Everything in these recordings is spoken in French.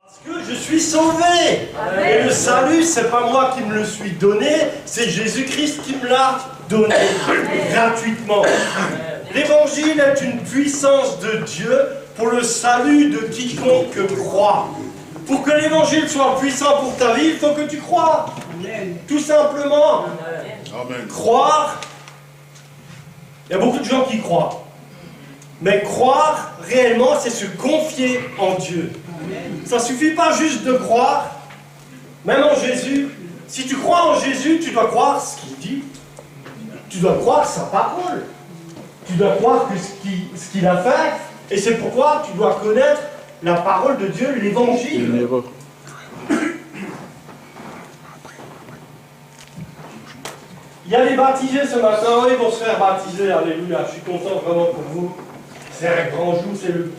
Parce que je suis sauvé. Et le salut, c'est pas moi qui me le suis donné, c'est Jésus-Christ qui me l'a donné gratuitement. L'évangile est une puissance de Dieu pour le salut de quiconque croit. Pour que l'évangile soit puissant pour ta vie, il faut que tu crois. Tout simplement. Amen. Croire, il y a beaucoup de gens qui croient. Mais croire réellement, c'est se confier en Dieu. Ça ne suffit pas juste de croire, même en Jésus. Si tu crois en Jésus, tu dois croire ce qu'il dit. Tu dois croire sa parole. Tu dois croire que ce qu'il a fait. Et c'est pourquoi tu dois connaître la parole de Dieu, l'évangile. Il y a les baptisés ce matin, ils vont se faire baptiser, alléluia. Je suis content vraiment pour vous. C'est un grand jour, c'est le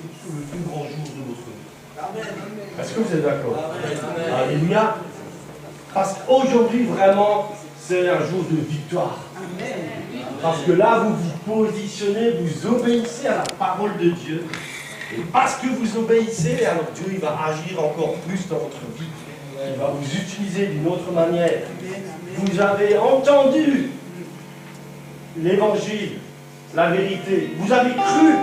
plus grand jour de votre vie. Est-ce que vous êtes d'accord? Alléluia. Parce qu'aujourd'hui, vraiment, c'est un jour de victoire. Parce que là, vous vous positionnez, vous obéissez à la parole de Dieu. Et parce que vous obéissez, alors Dieu il va agir encore plus dans votre vie. Il va vous utiliser d'une autre manière. Vous avez entendu l'évangile, la vérité. Vous avez cru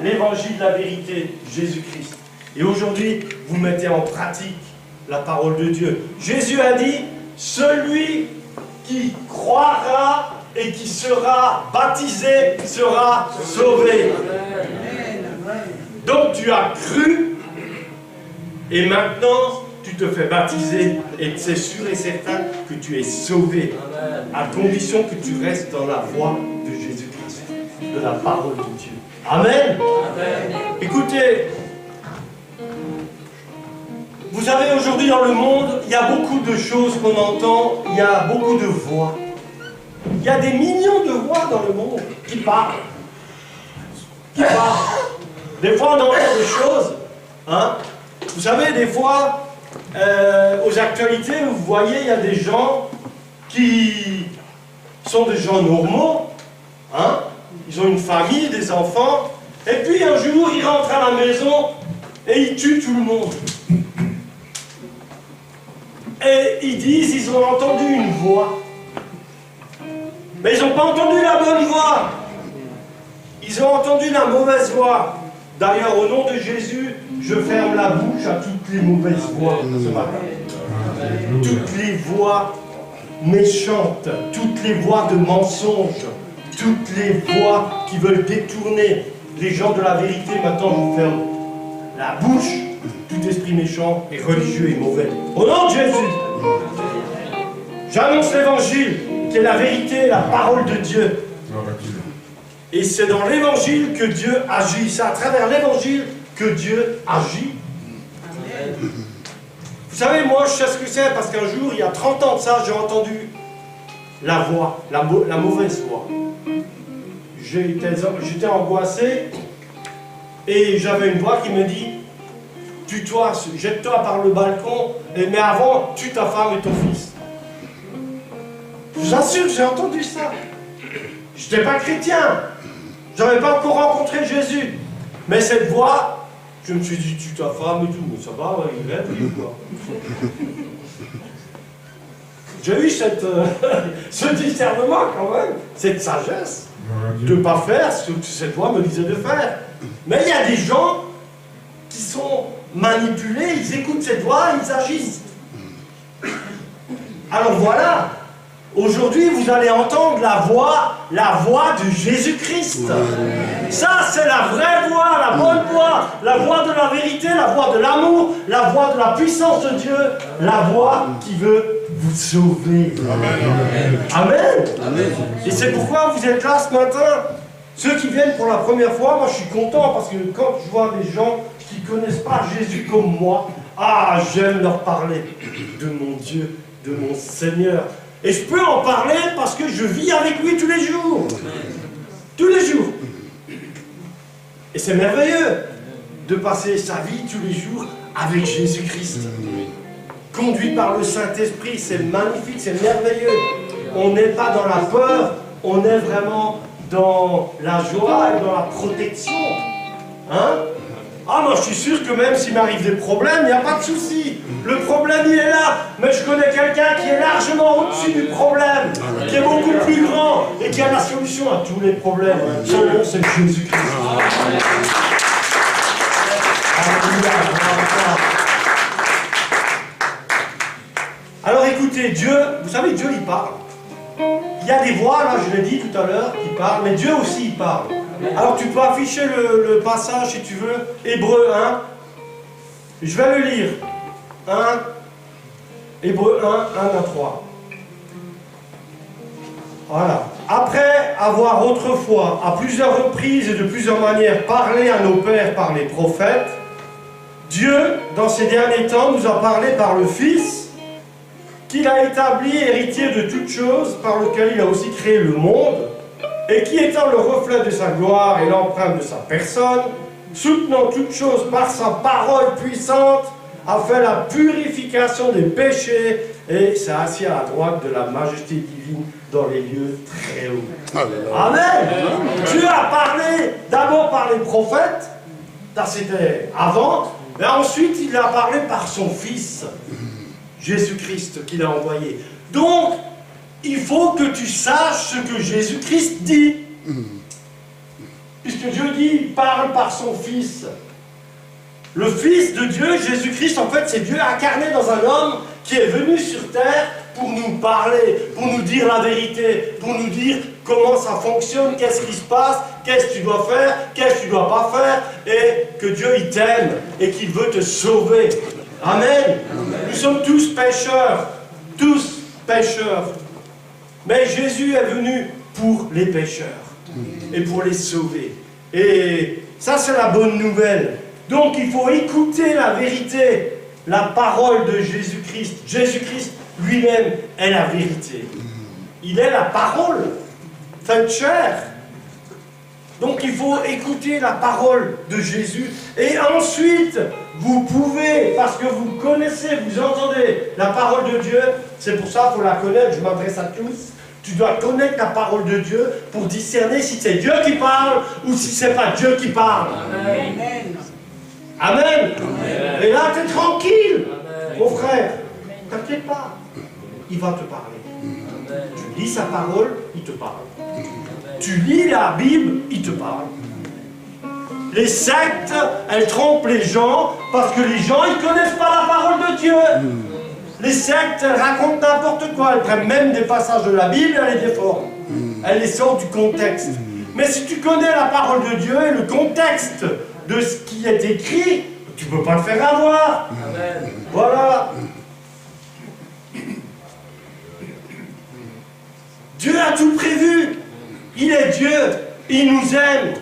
l'évangile, la vérité, Jésus-Christ. Et aujourd'hui, vous mettez en pratique la parole de Dieu. Jésus a dit, celui qui croira et qui sera baptisé sera sauvé. Donc tu as cru et maintenant tu te fais baptiser et c'est sûr et certain que tu es sauvé à condition que tu restes dans la voie de Jésus-Christ, de la parole de Dieu. Amen. Amen. Écoutez, vous savez aujourd'hui dans le monde, il y a beaucoup de choses qu'on entend, il y a beaucoup de voix. Il y a des millions de voix dans le monde qui parlent. Qui parlent. Des fois, on entend des choses. Hein? Vous savez, des fois, aux actualités, vous voyez, il y a des gens qui sont des gens normaux. Hein? Ils ont une famille, des enfants. Et puis, un jour, ils rentrent à la maison et ils tuent tout le monde. Et ils disent, ils ont entendu une voix. Mais ils n'ont pas entendu la bonne voix. Ils ont entendu la mauvaise voix. D'ailleurs, au nom de Jésus, je ferme la bouche à toutes les mauvaises voix ce matin. Toutes les voix méchantes, toutes les voix de mensonges, toutes les voix qui veulent détourner les gens de la vérité. Maintenant, je vous ferme la bouche, tout esprit méchant et religieux et mauvais. Au nom de Jésus, j'annonce l'évangile, qui est la vérité, la parole de Dieu. Et c'est dans l'évangile que Dieu agit. C'est à travers l'évangile que Dieu agit. Amen. Vous savez, moi, je sais ce que c'est, parce qu'un jour, il y a 30 ans de ça, j'ai entendu la voix, la mauvaise voix. J'étais angoissé, et j'avais une voix qui me dit, tue-toi, jette-toi par le balcon, mais avant, tue ta femme et ton fils. Je vous assure, j'ai entendu ça. Je n'étais pas chrétien. Je n'avais pas encore rencontré Jésus. Mais cette voix, je me suis dit, tue ta femme et tout. Mais ça va, ouais, il rêve, lui, quoi. J'ai eu ce discernement quand même, cette sagesse, de ne pas faire ce que cette voix me disait de faire. Mais il y a des gens qui sont manipulés, ils écoutent cette voix, ils agissent. Alors voilà. Aujourd'hui, vous allez entendre la voix de Jésus-Christ. Ça, c'est la vraie voix, la bonne voix, la voix de la vérité, la voix de l'amour, la voix de la puissance de Dieu, la voix qui veut vous sauver. Amen. Amen. Amen. Et c'est pourquoi vous êtes là ce matin. Ceux qui viennent pour la première fois, moi je suis content parce que quand je vois des gens qui ne connaissent pas Jésus comme moi, j'aime leur parler de mon Dieu, de mon Seigneur. Et je peux en parler parce que je vis avec lui tous les jours. Tous les jours. Et c'est merveilleux de passer sa vie tous les jours avec Jésus-Christ. Conduit par le Saint-Esprit, c'est magnifique, c'est merveilleux. On n'est pas dans la peur, on est vraiment dans la joie et dans la protection. Hein? Ah, moi je suis sûr que même s'il m'arrive des problèmes, il n'y a pas de souci. Le problème il est là, mais je connais quelqu'un qui est largement au-dessus du problème, qui est beaucoup plus grand et qui a la solution à tous les problèmes. Son nom c'est Jésus-Christ. Alors écoutez, Dieu, vous savez, Dieu il parle. Il y a des voix, là je l'ai dit tout à l'heure, qui parlent, mais Dieu aussi il parle. Alors tu peux afficher le passage si tu veux, Hébreux 1. Je vais le lire. 1, Hébreux 1, 1 à 3. Voilà. Après avoir autrefois, à plusieurs reprises et de plusieurs manières, parlé à nos pères par les prophètes, Dieu, dans ces derniers temps, nous a parlé par le Fils, qu'il a établi héritier de toutes choses, par lequel il a aussi créé le monde, et qui étant le reflet de sa gloire et l'empreinte de sa personne, soutenant toutes choses par sa parole puissante, a fait la purification des péchés et s'est assis à la droite de la majesté divine dans les lieux très hauts. Amen. Dieu a parlé d'abord par les prophètes, ça c'était avant, mais ensuite il a parlé par son Fils, Jésus-Christ, qu'il a envoyé. Donc, il faut que tu saches ce que Jésus-Christ dit. Puisque Dieu dit, il parle par son Fils. Le Fils de Dieu, Jésus-Christ, en fait, c'est Dieu incarné dans un homme qui est venu sur terre pour nous parler, pour nous dire la vérité, pour nous dire comment ça fonctionne, qu'est-ce qui se passe, qu'est-ce que tu dois faire, qu'est-ce que tu ne dois pas faire, et que Dieu, il t'aime et qu'il veut te sauver. Amen. Nous sommes tous pécheurs, tous pécheurs. Mais Jésus est venu pour les pécheurs et pour les sauver. Et ça, c'est la bonne nouvelle. Donc, il faut écouter la vérité, la parole de Jésus-Christ. Jésus-Christ lui-même est la vérité. Il est la parole faite chair. Donc, il faut écouter la parole de Jésus. Et ensuite, vous pouvez, parce que vous connaissez, vous entendez la parole de Dieu, c'est pour ça qu'il faut la connaître, je m'adresse à tous. Tu dois connaître la parole de Dieu pour discerner si c'est Dieu qui parle ou si c'est pas Dieu qui parle. Amen. Amen. Amen. Et là, tu es tranquille, mon frère. T'inquiète pas, il va te parler. Amen. Tu lis sa parole, il te parle. Amen. Tu lis la Bible, il te parle. Les sectes, elles trompent les gens parce que les gens, ils ne connaissent pas la parole de Dieu. Les sectes, elles racontent n'importe quoi. Elles prennent même des passages de la Bible, elles les déforment. Elles les sortent du contexte. Mais si tu connais la parole de Dieu et le contexte de ce qui est écrit, tu ne peux pas te faire avoir. Amen. Voilà. Dieu a tout prévu. Il est Dieu. Il nous aime.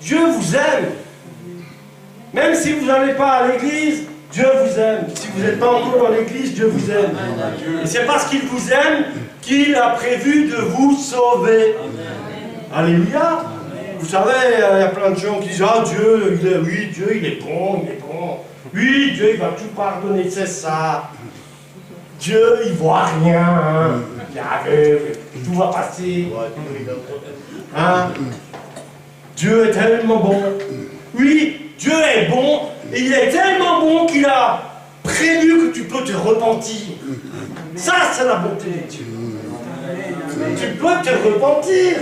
Dieu vous aime. Même si vous n'allez pas à l'église, Dieu vous aime. Si vous n'êtes pas encore dans l'église, Dieu vous aime. Et c'est parce qu'il vous aime qu'il a prévu de vous sauver. Alléluia. Vous savez, il y a plein de gens qui disent « Ah, Dieu, oui, Dieu, il est bon, il est bon. Oui, Dieu, il va tout pardonner, c'est ça. Dieu, il voit rien, hein. Il est aveugle, tout va passer. Hein? Dieu est tellement bon. Oui, Dieu est bon, et il est tellement bon qu'il a prévu que tu peux te repentir. Ça, c'est la bonté de Dieu. Tu peux te repentir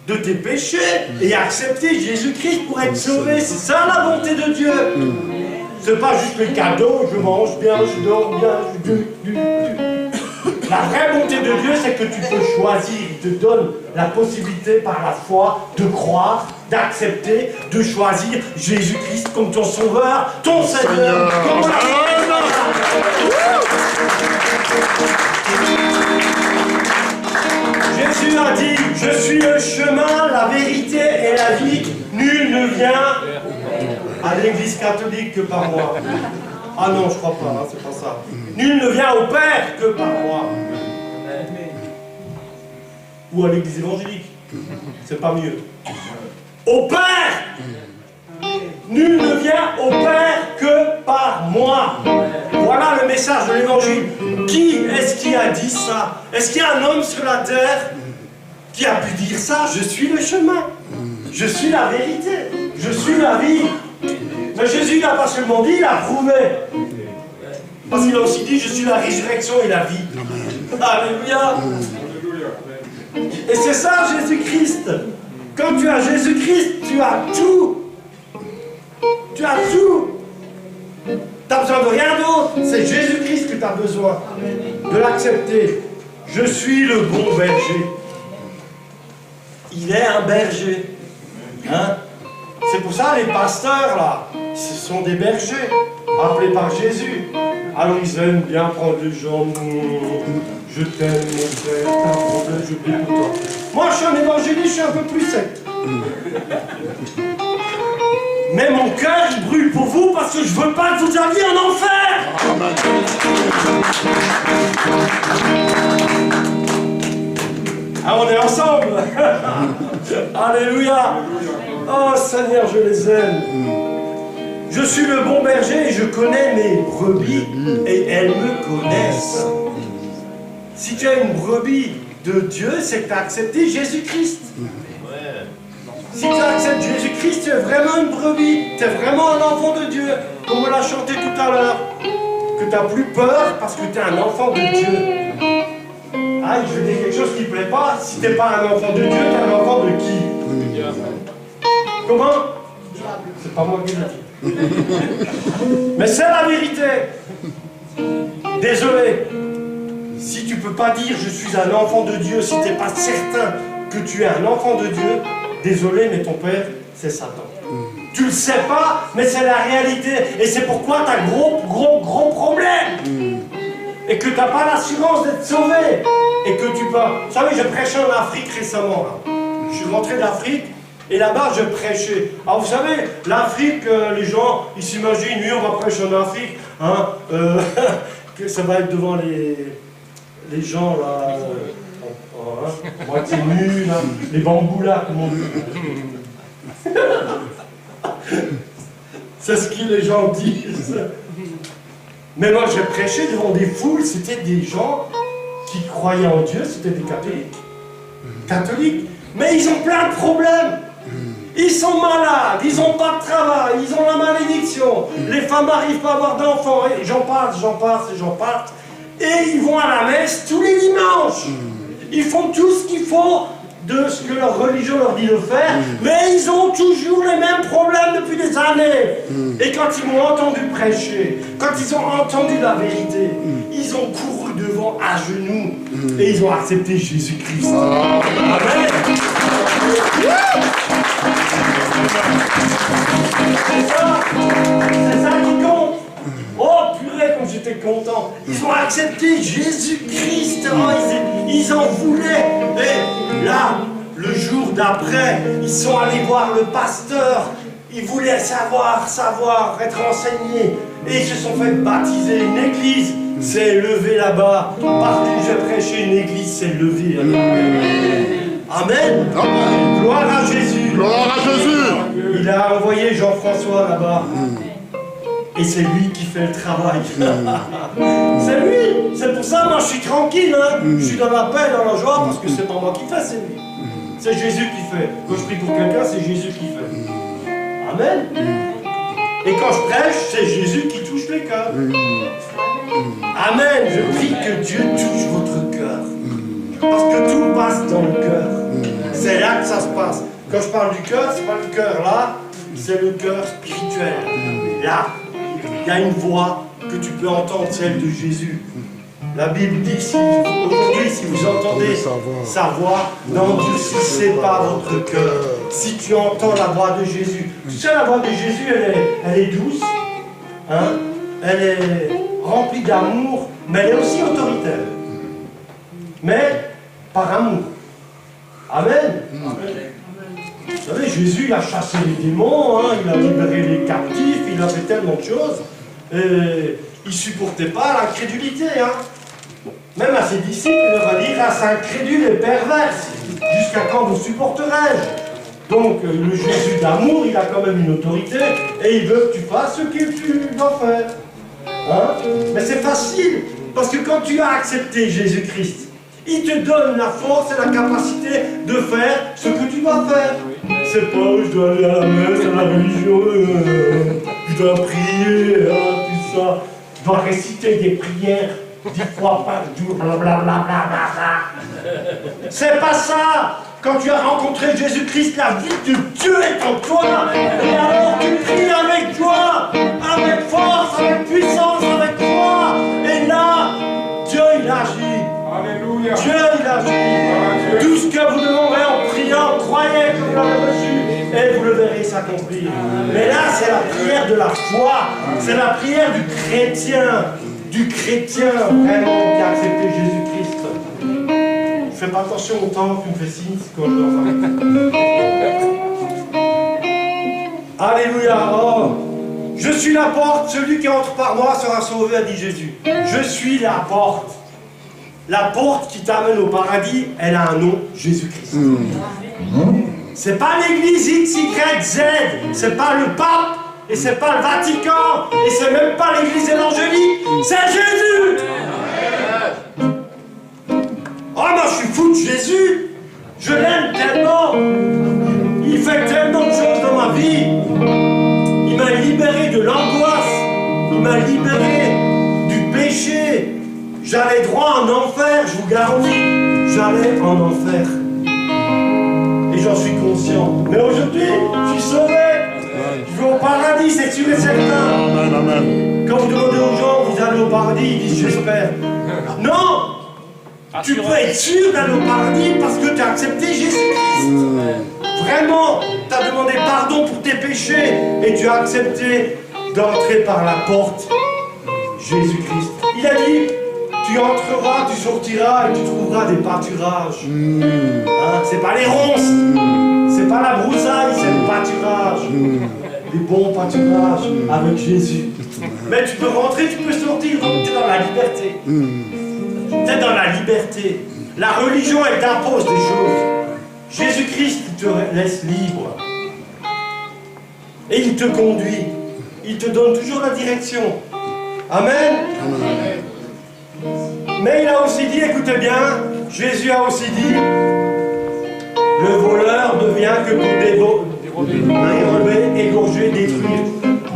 de tes péchés et accepter Jésus-Christ pour être sauvé. C'est ça la bonté de Dieu. C'est pas juste les cadeaux, je mange bien, je dors bien, La vraie bonté de Dieu, c'est que tu peux choisir. Il te donne la possibilité par la foi de croire, d'accepter, de choisir Jésus-Christ comme ton sauveur, ton Seigneur. Comme Jésus a dit, je suis le chemin, la vérité et la vie. Nul ne vient à l'église catholique que par moi. Ah non, je crois pas, hein, c'est pas ça. Nul ne vient au Père que par moi. Ou à l'église évangélique. C'est pas mieux. Au Père! Nul ne vient au Père que par moi. Voilà le message de l'évangile. Qui est-ce qui a dit ça? Est-ce qu'il y a un homme sur la terre qui a pu dire ça? Je suis le chemin. Je suis la vérité. Je suis la vie. Mais Jésus n'a pas seulement dit, il a prouvé. Parce qu'il a aussi dit, je suis la résurrection et la vie. Alléluia. Et c'est ça Jésus-Christ. Quand tu as Jésus-Christ, tu as tout. Tu as tout. Tu n'as besoin de rien d'autre. C'est Jésus-Christ que tu as besoin de l'accepter. Je suis le bon berger. Il est un berger. Hein? C'est pour ça les pasteurs, là, ce sont des bergers, appelés par Jésus. Alors ils aiment bien prendre les gens. Je t'aime, mon frère, t'as un problème, je prie pour toi. Moi, je suis un évangéliste, je suis un peu plus sec. Mais mon cœur, il brûle pour vous parce que je veux pas que vous alliez en enfer. Ah, on est ensemble. Alléluia. Oh Seigneur, je les aime. Je suis le bon berger et je connais mes brebis et elles me connaissent. Si tu as une brebis de Dieu, c'est que tu as accepté Jésus-Christ. Si tu acceptes Jésus-Christ, tu es vraiment une brebis, tu es vraiment un enfant de Dieu, comme on l'a chanté tout à l'heure. Que tu n'as plus peur parce que tu es un enfant de Dieu. Ah, je vais dire quelque chose qui ne plaît pas. Si tu n'es pas un enfant de Dieu, tu es un enfant de qui? Comment? C'est pas moi qui l'ai dit. Mais c'est la vérité. Désolé. Si tu ne peux pas dire je suis un enfant de Dieu, si tu n'es pas certain que tu es un enfant de Dieu, désolé, mais ton père, c'est Satan. Tu ne le sais pas, mais c'est la réalité. Et c'est pourquoi tu as gros problème. Et que tu n'as pas l'assurance d'être sauvé. Et que tu peux... Vous savez, je prêchais en Afrique récemment. Là. Je suis rentré d'Afrique. Et là-bas, je prêchais. Alors, vous savez, l'Afrique, les gens, ils s'imaginent, oui, on va prêcher en Afrique, hein, que ça va être devant les gens, là, moitié nus, là, les bambous, là, comme on dit. C'est ce que les gens disent. Mais moi, je prêchais devant des foules, c'était des gens qui croyaient en Dieu, c'était des catholiques. Catholiques. Mais ils ont plein de problèmes. Ils sont malades, ils n'ont pas de travail, ils ont la malédiction. Les femmes n'arrivent pas à avoir d'enfants. Et j'en passe. Et ils vont à la messe tous les dimanches. Ils font tout ce qu'il faut de ce que leur religion leur dit de faire, mais ils ont toujours les mêmes problèmes depuis des années. Et quand ils m'ont entendu prêcher, quand ils ont entendu la vérité, ils ont couru devant à genoux et ils ont accepté Jésus-Christ. Amen. C'est ça qui compte. Oh purée, comme j'étais content. Ils ont accepté Jésus-Christ. Oh, ils en voulaient. Et là, le jour d'après, ils sont allés voir le pasteur. Ils voulaient savoir, être renseignés. Et ils se sont fait baptiser. Une église s'est levée là-bas. Partout où j'ai prêché, une église s'est levée. Amen. Amen. Gloire à Jésus. Gloire à Jésus. Il a envoyé Jean-François là-bas. Et c'est lui qui fait le travail. C'est lui. C'est pour ça, moi, je suis tranquille. Hein. Je suis dans la paix, dans la joie, parce que c'est pas moi qui fais, c'est lui. C'est Jésus qui fait. Quand je prie pour quelqu'un, c'est Jésus qui fait. Amen. Et quand je prêche, c'est Jésus qui touche les cœurs. Amen. Je prie que Dieu touche votre cœur. Parce que tout passe dans le cœur. C'est là que ça se passe. Quand je parle du cœur, c'est pas le cœur là, c'est le cœur spirituel. Là, il y a une voix que tu peux entendre, celle de Jésus. La Bible dit, aujourd'hui, si vous entendez sa voix, n'endurcissez pas votre cœur. Si tu entends la voix de Jésus, tu sais, la voix de Jésus, elle est douce, hein? Elle est remplie d'amour, mais elle est aussi autoritaire. Mais par amour. Amen. Vous savez, Jésus, il a chassé les démons, hein, il a libéré les captifs, il a fait tellement de choses. Et il ne supportait pas l'incrédulité. Hein. Même à ses disciples, il leur a dit, race incrédule et perverse, jusqu'à quand vous supporterai-je? Donc, le Jésus d'amour, il a quand même une autorité, et il veut que tu fasses ce que tu dois faire. Hein? Mais c'est facile, parce que quand tu as accepté Jésus-Christ, il te donne la force et la capacité de faire ce que tu dois faire. C'est pas, je dois aller à la messe, à la religion, je dois prier, hein, tout ça. Tu dois réciter des prières 10 fois par jour, blablabla. C'est pas ça. Quand tu as rencontré Jésus-Christ, la vie de Dieu est en toi. Et alors tu pries avec joie, avec force, avec puissance, avec foi. Et là, Dieu il agit. Alléluia. Dieu il agit. Tout ce que vous demandez en priant, croyez que vous l'avez reçu. Et vous le verrez s'accomplir. Mais là, c'est la prière de la foi. C'est la prière du chrétien. Du chrétien vraiment qui a accepté Jésus-Christ. Fais pas attention au temps, tu me fais signe, c'est quoi Alléluia. Oh. Je suis la porte, celui qui entre par moi sera sauvé, a dit Jésus. Je suis la porte. La porte qui t'amène au paradis, elle a un nom, Jésus-Christ. C'est pas l'église X, Y, Z, c'est pas le pape, et c'est pas le Vatican, et c'est même pas l'église évangélique, c'est Jésus. Oh, moi je suis fou de Jésus. Je l'aime tellement. Il fait tellement de choses dans ma vie. Il m'a libéré de l'angoisse. Il m'a libéré du péché. J'allais droit en enfer, je vous garantis. J'allais en enfer. Et j'en suis conscient. Mais aujourd'hui, je suis sauvé. Je vais au paradis, c'est sûr et certain. Quand vous demandez aux gens, vous allez au paradis, ils disent j'espère. Non! Tu peux être sûr d'aller au paradis parce que tu as accepté Jésus-Christ. Vraiment, tu as demandé pardon pour tes péchés et tu as accepté d'entrer par la porte Jésus-Christ. Il a dit, tu entreras, tu sortiras et tu trouveras des pâturages. Hein, c'est pas les ronces, c'est pas la broussaille, c'est le pâturage. Des bons pâturages avec Jésus. Mais tu peux rentrer, tu peux sortir, donc tu es dans la liberté. Tu es dans la liberté. La religion, elle t'impose des choses. Jésus-Christ, il te laisse libre. Et il te conduit. Il te donne toujours la direction. Amen. Mais il a aussi dit, écoutez bien, Jésus a aussi dit, le voleur ne vient que pour dérober, égorger, détruire.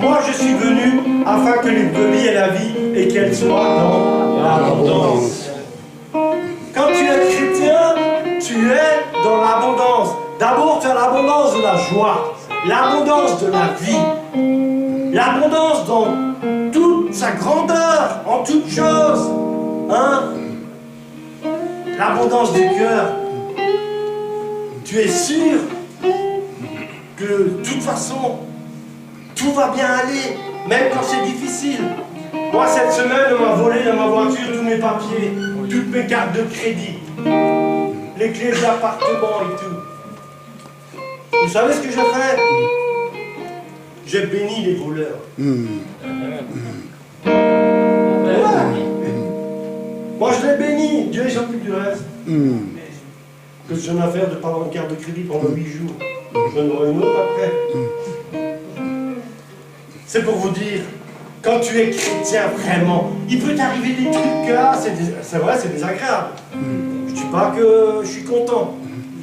Moi, je suis venu afin que les brebis aient la vie et qu'elles soient dans l'abondance. Quand tu es chrétien, tu es dans l'abondance. D'abord, tu as l'abondance de la joie, l'abondance de la vie, l'abondance dans toute sa grandeur, en toutes choses. Hein? L'abondance du cœur. Tu es sûr que de toute façon, tout va bien aller, même quand c'est difficile. Moi, cette semaine, on m'a volé dans ma voiture tous mes papiers, toutes mes cartes de crédit, les clés de l'appartement et tout. Vous savez ce que j'ai fait? J'ai béni les voleurs. Ouais. Moi, je l'ai béni. Dieu il s'occupe du reste. Que j'ai une affaire de ne pas avoir une carte de crédit pendant 8 jours. Je en aurai une autre après. C'est pour vous dire, quand tu es chrétien vraiment, il peut t'arriver des trucs que là, c'est vrai, c'est désagréable. Je dis pas que je suis content,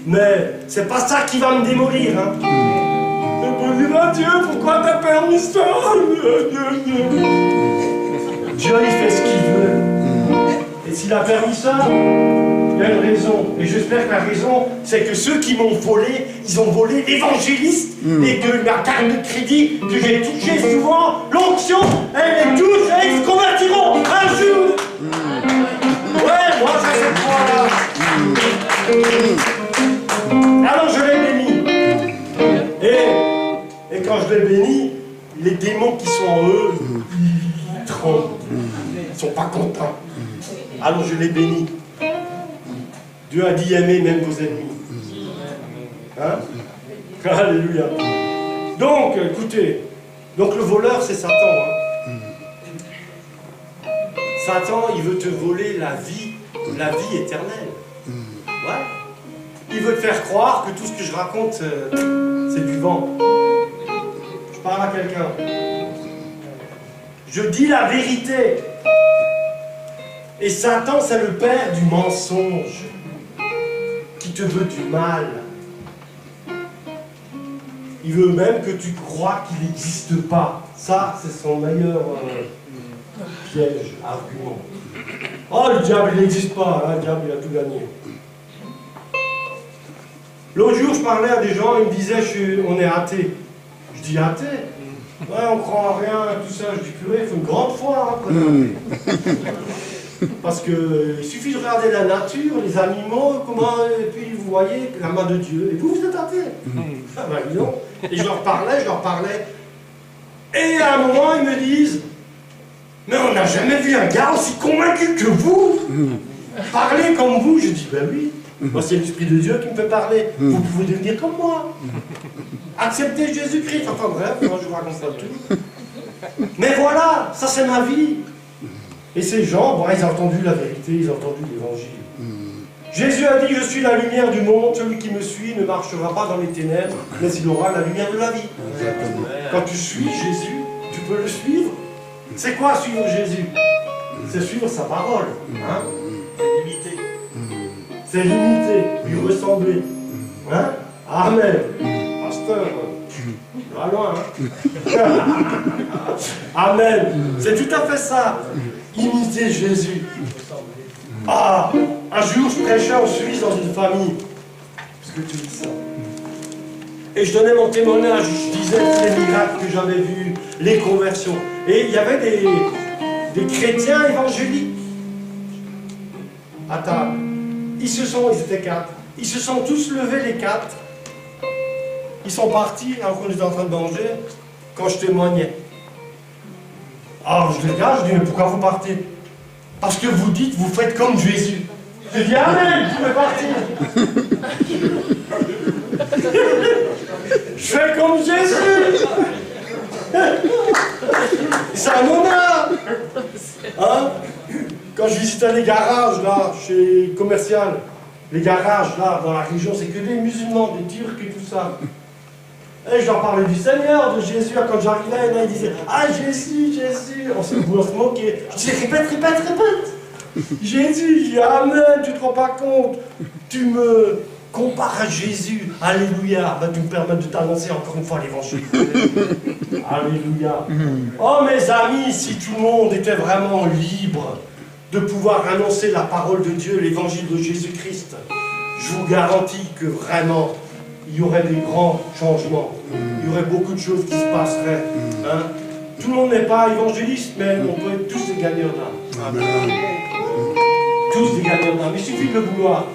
mais c'est pas ça qui va me démolir. Hein. Je peux dire à Dieu, pourquoi t'as permis ça? Dieu, il fait ce qu'il veut. Et s'il a permis ça, il y a une raison. Et j'espère que la raison, c'est que ceux qui m'ont volé, ils ont volé l'évangéliste et que la carte de crédit que j'ai touchée souvent, l'onction, elle les touche et ils se convertiront un jour. Ouais, moi j'ai cette foi-là. Alors je l'ai béni. Et quand je l'ai béni, les démons qui sont en eux, ils tremblent. Ils ne sont pas contents. Alors je l'ai béni. Dieu a dit aimez même vos ennemis. Hein? Alléluia. Donc, écoutez, donc le voleur c'est Satan. Hein? Satan, il veut te voler la vie éternelle. Ouais. Il veut te faire croire que tout ce que je raconte, c'est du vent. Je parle à quelqu'un. Je dis la vérité. Et Satan, c'est le père du mensonge, qui te veut du mal. Il veut même que tu crois qu'il n'existe pas. Ça, c'est son meilleur piège, argument. Oh, le diable, il n'existe pas. Hein, le diable, il a tout gagné. L'autre jour, je parlais à des gens, ils me disaient, on est athée. Je dis, athée? Ouais, on croit en rien, tout ça. Je dis, purée, il faut une grande foi. Hein, parce qu'il suffit de regarder la nature, les animaux, comment, et puis vous voyez la main de Dieu. Et vous, vous êtes athée. Ah ben, dis donc. Et je leur parlais. Et à un moment, ils me disent, mais on n'a jamais vu un gars aussi convaincu que vous. Parler comme vous. Je dis, ben oui. Moi, c'est l'Esprit de Dieu qui me fait parler. Vous pouvez devenir comme moi. Accepter Jésus-Christ. Enfin bref, moi je vous raconte pas tout. Mais voilà, ça c'est ma vie. Et ces gens, bon, ils ont entendu la vérité, ils ont entendu l'évangile. Jésus a dit, je suis la lumière du monde, celui qui me suit ne marchera pas dans les ténèbres, mais il aura la lumière de la vie. Quand tu suis Jésus, tu peux le suivre. C'est quoi suivre Jésus? C'est suivre sa parole. Hein? C'est l'imiter. C'est l'imiter, lui ressembler. Hein? Amen. Pasteur, va loin. Hein? Amen. C'est tout à fait ça. Imiter Jésus. Ah, un jour, je prêchais en Suisse dans une famille. Parce que tu dis ça. Et je donnais mon témoignage, je disais tous les miracles que j'avais vus, les conversions. Et il y avait des chrétiens évangéliques à table. Ils étaient 4. Ils se sont tous levés les 4. Ils sont partis alors qu'on était en train de manger quand je témoignais. Alors je les regarde, je dis, mais pourquoi vous partez? Parce que vous dites, vous faites comme Jésus. Je dis, amen, vous pouvez partir. Je fais comme Jésus. C'est un honneur. Hein? Quand je visitais les garages, là, chez Commercial, les garages, là, dans la région, c'est que des musulmans, des Turcs et tout ça. Et je leur parlais du Seigneur, de Jésus. Quand j'arrivais, là, ils disaient, ah, Jésus, Jésus. On se moquait. Je disais, répète. Jésus, je dis, amen, tu te rends pas compte. Tu me compares à Jésus. Alléluia. Ben, tu me permets de t'annoncer encore une fois l'évangile. Alléluia. Oh, mes amis, si tout le monde était vraiment libre de pouvoir annoncer la parole de Dieu, l'évangile de Jésus-Christ, je vous garantis que vraiment, il y aurait des grands changements. Il y aurait beaucoup de choses qui se passeraient. Hein? Tout le monde n'est pas évangéliste, mais on peut être tous des gagnants d'âme. Tous des gagnants d'âme. Il suffit de le vouloir.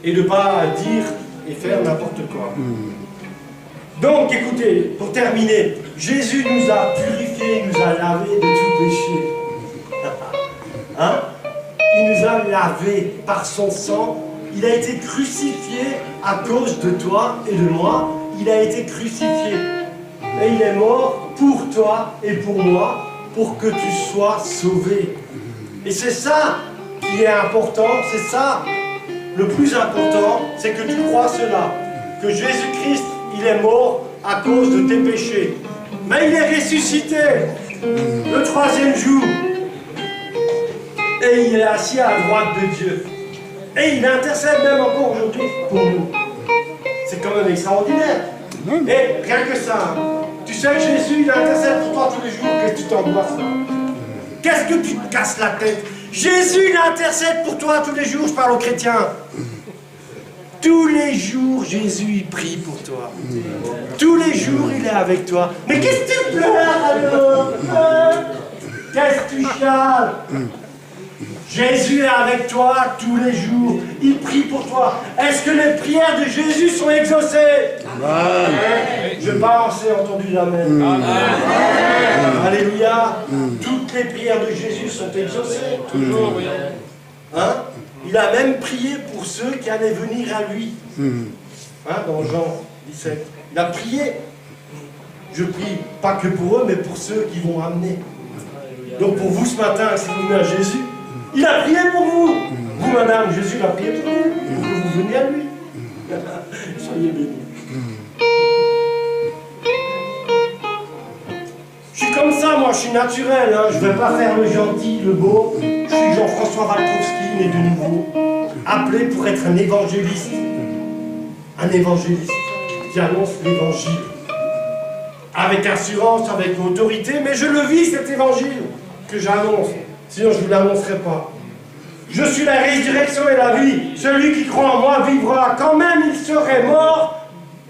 Et de ne pas dire et faire n'importe quoi. Donc, écoutez, pour terminer, Jésus nous a purifiés, il nous a lavés de tout péché. Hein? Il nous a lavés par son sang. Il a été crucifié à cause de toi et de moi. Il a été crucifié. Et il est mort pour toi et pour moi, pour que tu sois sauvé. Et c'est ça qui est important, c'est ça. Le plus important, c'est que tu crois cela. Que Jésus-Christ, il est mort à cause de tes péchés. Mais il est ressuscité le 3e jour. Et il est assis à la droite de Dieu. Et il intercède même encore aujourd'hui pour nous. C'est quand même extraordinaire. Et rien que ça, tu sais que Jésus, il intercède pour toi tous les jours. Qu'est-ce que tu t'angoisses là? Qu'est-ce que tu te casses la tête? Jésus, il intercède pour toi tous les jours. Je parle aux chrétiens. Tous les jours, Jésus, il prie pour toi. Tous les jours, il est avec toi. Mais qu'est-ce que tu pleures alors? Qu'est-ce que tu chiales? Jésus est avec toi tous les jours. Il prie pour toi. Est-ce que les prières de Jésus sont exaucées? Amen. Je pense et entendu l'amen. Alléluia. Toutes les prières de Jésus sont exaucées. Toujours. Hein? Il a même prié pour ceux qui allaient venir à lui. Hein, dans Jean 17. Il a prié. Je prie pas que pour eux, mais pour ceux qui vont amener. Donc pour vous ce matin, si vous venez à Jésus, il a prié pour vous. Vous, madame, Jésus a prié pour vous, pour que vous veniez à lui. Soyez bénis. Je suis comme ça, moi, je suis naturel. Hein. Je ne vais pas faire le gentil, le beau. Je suis Jean-François Walkowski, né de nouveau. Appelé pour être un évangéliste. Un évangéliste qui annonce l'évangile. avec assurance, avec autorité, mais je le vis, cet évangile que j'annonce. Sinon, je ne vous l'annoncerai pas. Je suis la résurrection et la vie. Celui qui croit en moi vivra quand même, il serait mort.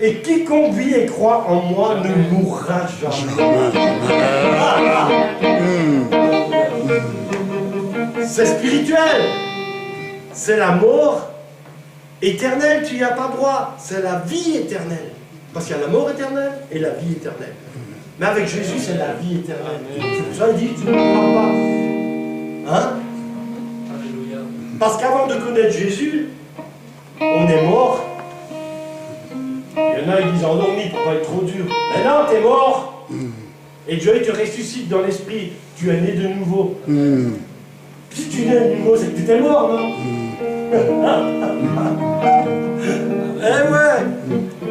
Et quiconque vit et croit en moi ne mourra jamais. C'est spirituel. C'est la mort éternelle, tu n'y as pas droit. C'est la vie éternelle. Parce qu'il y a la mort éternelle et la vie éternelle. Mais avec Jésus, c'est la vie éternelle. C'est pour ça qu'il dit, tu ne mourras pas. Hein? Parce qu'avant de connaître Jésus, on est mort. Il y en a qui disent endormi pour pas être trop dur. Mais non, tu es mort. Et Dieu il te ressuscite dans l'esprit. Tu es né de nouveau. Si tu es né de nouveau, c'est que tu étais mort, non? Eh ouais.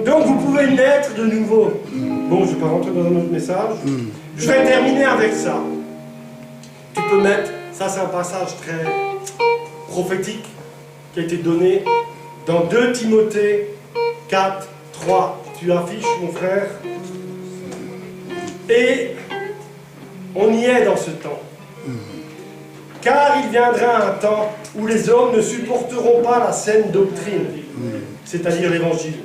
Donc vous pouvez naître de nouveau. Bon, je ne vais pas rentrer dans un autre message. Je vais terminer avec ça. Tu peux mettre, ça c'est un passage très prophétique qui a été donné dans 2 Timothée 4, 3. Tu affiches, mon frère. Et on y est dans ce temps. Car il viendra un temps où les hommes ne supporteront pas la saine doctrine, c'est-à-dire l'évangile.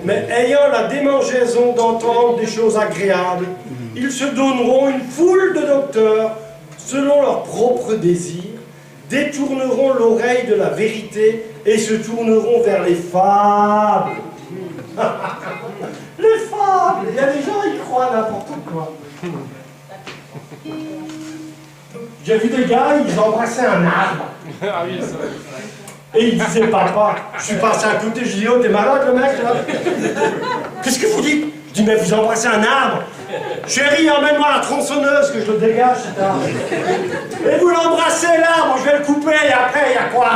Mais ayant la démangeaison d'entendre des choses agréables, ils se donneront une foule de docteurs selon leurs propres désirs, détourneront l'oreille de la vérité et se tourneront vers les fables. Les fables! Il y a des gens qui croient à n'importe quoi. J'ai vu des gars, ils embrassaient un arbre. Et ils disaient, papa, je suis passé à côté, je dis, oh, t'es malade le mec là? Qu'est-ce que vous dites? Je dis, mais vous embrassez un arbre? Chérie, emmène-moi la tronçonneuse que je le dégage cet arbre. Et vous l'embrassez l'arbre, je vais le couper et après, il y a quoi?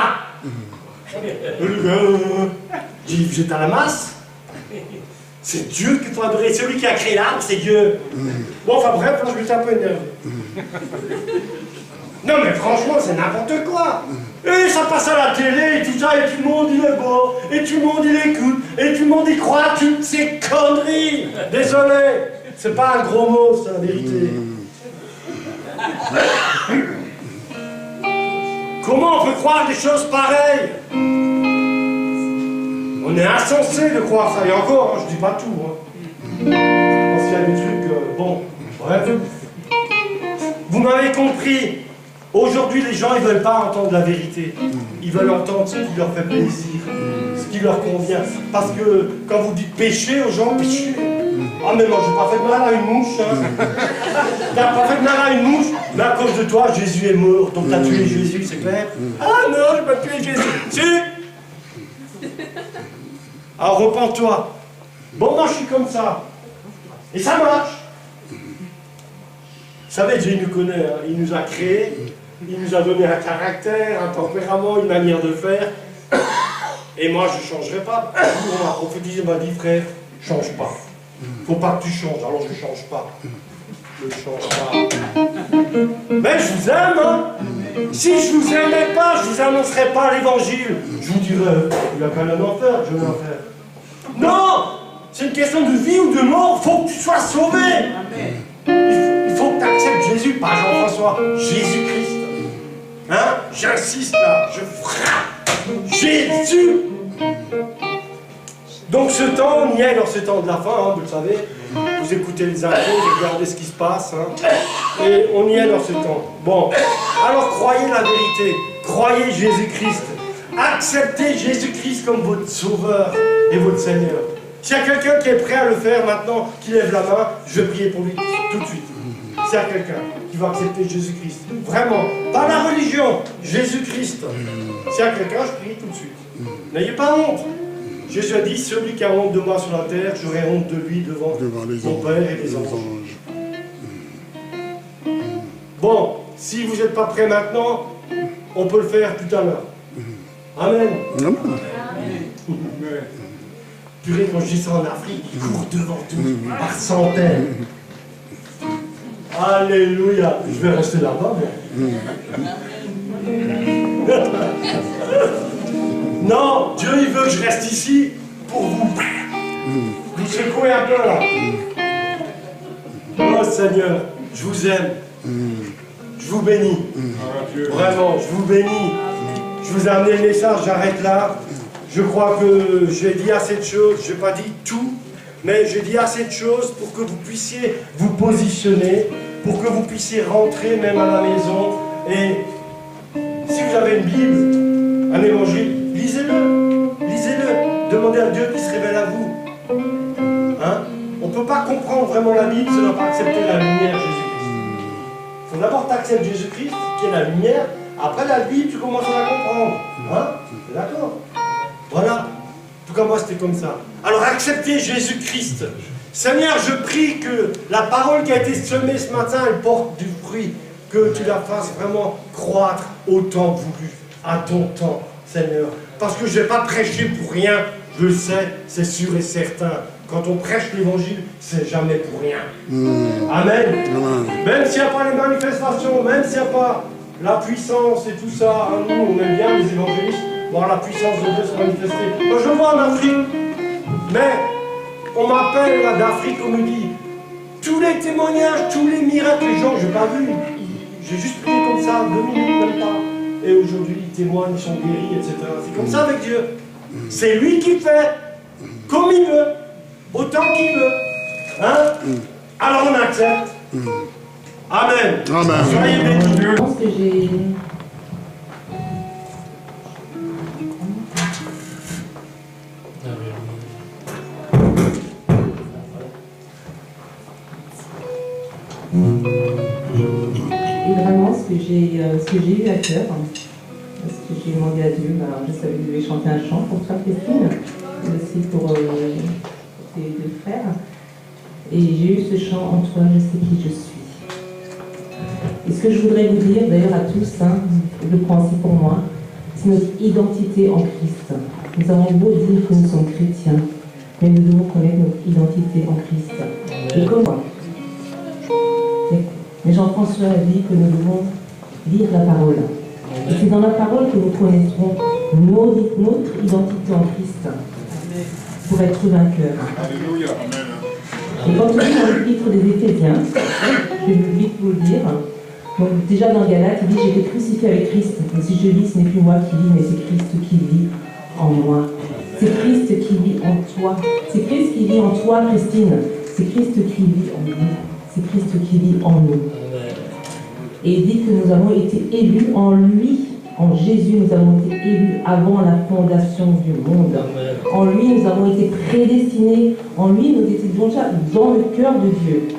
Je dis, vous êtes à la masse? C'est Dieu qu'il faut adorer. Celui qui a créé l'arbre, c'est Dieu. Bon, enfin bref, je me suis un peu énervé. Non mais franchement, c'est n'importe quoi. Et ça passe à la télé, et tout ça, et tout le monde il est beau, et tout le monde il écoute, et tout le monde y croit, toutes ces conneries. Désolé, c'est pas un gros mot, c'est la vérité. Comment on peut croire des choses pareilles? On est insensé de croire ça, et encore, je dis pas tout. Parce qu'il y a des trucs, bon, bref. Vous m'avez compris. Aujourd'hui, les gens, ils ne veulent pas entendre la vérité. Ils veulent entendre ce qui leur fait plaisir, ce qui leur convient. Parce que quand vous dites péché aux gens, péché. Ah, mais moi, je n'ai pas fait de mal à une mouche. Hein. Tu n'as pas fait de mal à une mouche, mais à cause de toi, Jésus est mort. Donc, tu as tué Jésus, c'est clair? Ah non, je n'ai pas tué Jésus. Si. Alors, repens-toi. Bon, moi, je suis comme ça. Et ça marche. Vous savez, Dieu nous connaît. Hein. Il nous a créés. Il nous a donné un caractère, un tempérament, une manière de faire. Et moi, je ne changerai pas. On m'a prophétisé, m'a dit, frère, change pas. Faut pas que tu changes, alors je ne change pas. Je ne change pas. Mais je vous aime, hein. Si je ne vous aimais pas, je ne vous annoncerais pas l'évangile. Je vous dirais, il n'y a qu'un homme en faire, je vais en faire. Non! C'est une question de vie ou de mort, il faut que tu sois sauvé. Il faut que tu acceptes Jésus, pas Jean-François, Jésus-Christ. Hein? J'insiste là, je frappe Jésus. Donc ce temps, on y est dans ce temps de la fin, hein, vous le savez. Vous écoutez les infos, vous regardez ce qui se passe. Hein, et on y est dans ce temps. Bon, alors croyez la vérité, croyez Jésus-Christ. Acceptez Jésus-Christ comme votre sauveur et votre Seigneur. S'il y a quelqu'un qui est prêt à le faire maintenant, qui lève la main, je vais prier pour lui tout de suite. S'il y a quelqu'un qui va accepter Jésus-Christ, vraiment, pas la religion, Jésus-Christ. S'il y a quelqu'un, je prie tout de suite. N'ayez pas honte. Jésus a dit, celui qui a honte de moi sur la terre, j'aurai honte de lui devant mon Père et les anges. Bon, si vous n'êtes pas prêt maintenant, on peut le faire tout à l'heure. Amen. Purée, quand je dis ça en Afrique, ils courent devant tout, par centaines. Alléluia. Je vais rester là-bas, mais... Non, Dieu, il veut que je reste ici pour vous. Vous secouez un peu, là. Seigneur, je vous aime. Je vous bénis. Vraiment, je vous bénis. Je vous ai amené le message, j'arrête là. Je crois que j'ai dit assez de choses, je n'ai pas dit tout, mais j'ai dit assez de choses pour que vous puissiez vous positionner, pour que vous puissiez rentrer même à la maison. Et si vous avez une Bible, un évangile, lisez-le, lisez-le. Demandez à Dieu qui se révèle à vous. Hein? On ne peut pas comprendre vraiment la Bible si on n'a pas accepté la lumière Jésus-Christ. Il faut d'abord t'accepter Jésus-Christ, qui est la lumière. Après la Bible, tu commences à la comprendre. Hein? D'accord? Voilà. En tout cas, moi, c'était comme ça. Alors, acceptez Jésus-Christ. Seigneur, je prie que la parole qui a été semée ce matin, elle porte du fruit. Que tu la fasses vraiment croître au temps voulu, à ton temps, Seigneur. Parce que je n'ai pas prêché pour rien. Je le sais, c'est sûr et certain. Quand on prêche l'évangile, c'est jamais pour rien. Amen. Même s'il n'y a pas les manifestations, même s'il n'y a pas la puissance et tout ça, hein, nous, on aime bien les évangélistes, voir la puissance de Dieu se manifester. Moi, je le vois en Afrique. Mais on m'appelle là d'Afrique, on me dit, tous les témoignages, tous les miracles, les gens, je n'ai pas vu. J'ai juste prié comme ça, 2 minutes, même pas. Et aujourd'hui, ils témoignent, ils sont guéris, etc. C'est comme ça avec Dieu. C'est lui qui fait, comme il veut, autant qu'il veut. Hein? Alors on accepte. Amen. Amen. Soyez bénis. Je pense que j'ai... Et vraiment, ce que j'ai eu à cœur, parce que j'ai demandé à Dieu, je savais que je devais chanter un chant pour toi, Christine, et aussi pour tes 2 frères. Et j'ai eu ce chant, en toi, je sais qui je suis. Et ce que je voudrais vous dire, d'ailleurs à tous, je le prends aussi pour moi, c'est notre identité en Christ. Nous avons beau dire que nous sommes chrétiens, mais nous devons connaître notre identité en Christ. Et comment? Mais Jean-François a dit que nous devons lire la parole. Et c'est dans la parole que nous connaîtrons notre identité en Christ pour être vainqueurs. Alléluia. Et quand on lit dans le livre des Éphésiens, je vais vite vous le dire. Donc déjà dans Galates, il dit « J'ai été crucifié avec Christ. Mais si je vis, ce n'est plus moi qui vis, mais c'est Christ qui vit en moi. » C'est Christ qui vit en toi. C'est Christ qui vit en toi, Christine. C'est Christ qui vit en nous. C'est Christ qui vit en nous. Et il dit que nous avons été élus en lui, en Jésus, nous avons été élus avant la fondation du monde. En lui, nous avons été prédestinés. En lui, nous étions déjà dans le cœur de Dieu.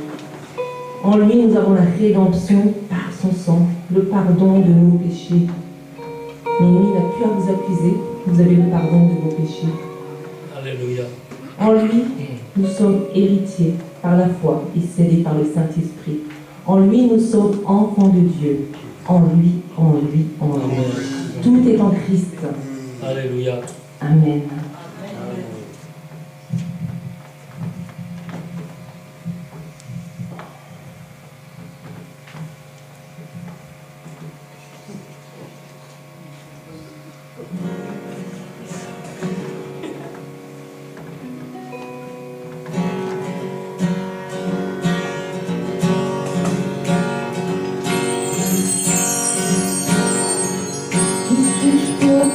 En lui, nous avons la rédemption par son sang, le pardon de nos péchés. Mais lui n'a plus à vous accuser, vous avez le pardon de vos péchés. Alléluia. En lui, nous sommes héritiers par la foi et scellés par le Saint-Esprit. En lui, nous sommes enfants de Dieu. En lui, en lui, en lui. Tout est en Christ. Alléluia. Amen.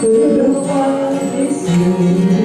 Que le roi des cieux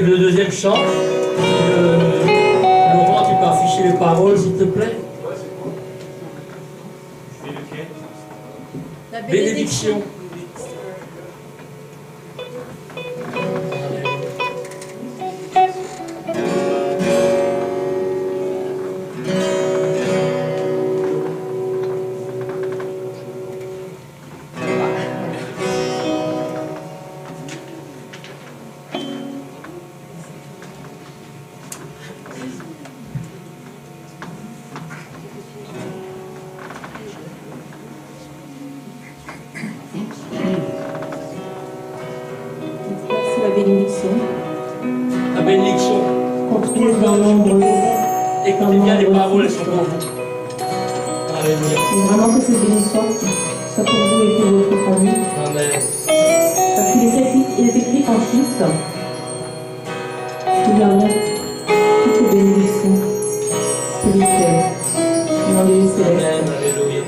le deuxième chant. Laurent, tu peux afficher les paroles, s'il te plaît. La Bénédiction. C'est la bénédiction. La bénédiction. Qu'on trouve dans nombreux. Écoutez bien les paroles, elles sont pour vous. Alléluia. Et vraiment que cette bénédiction soit pour vous et pour votre famille. Amen. Parce qu'il est écrit en schiste. Nous avons toutes les bénédictions spirituelles dans les lieux célestes. Amen. Alléluia.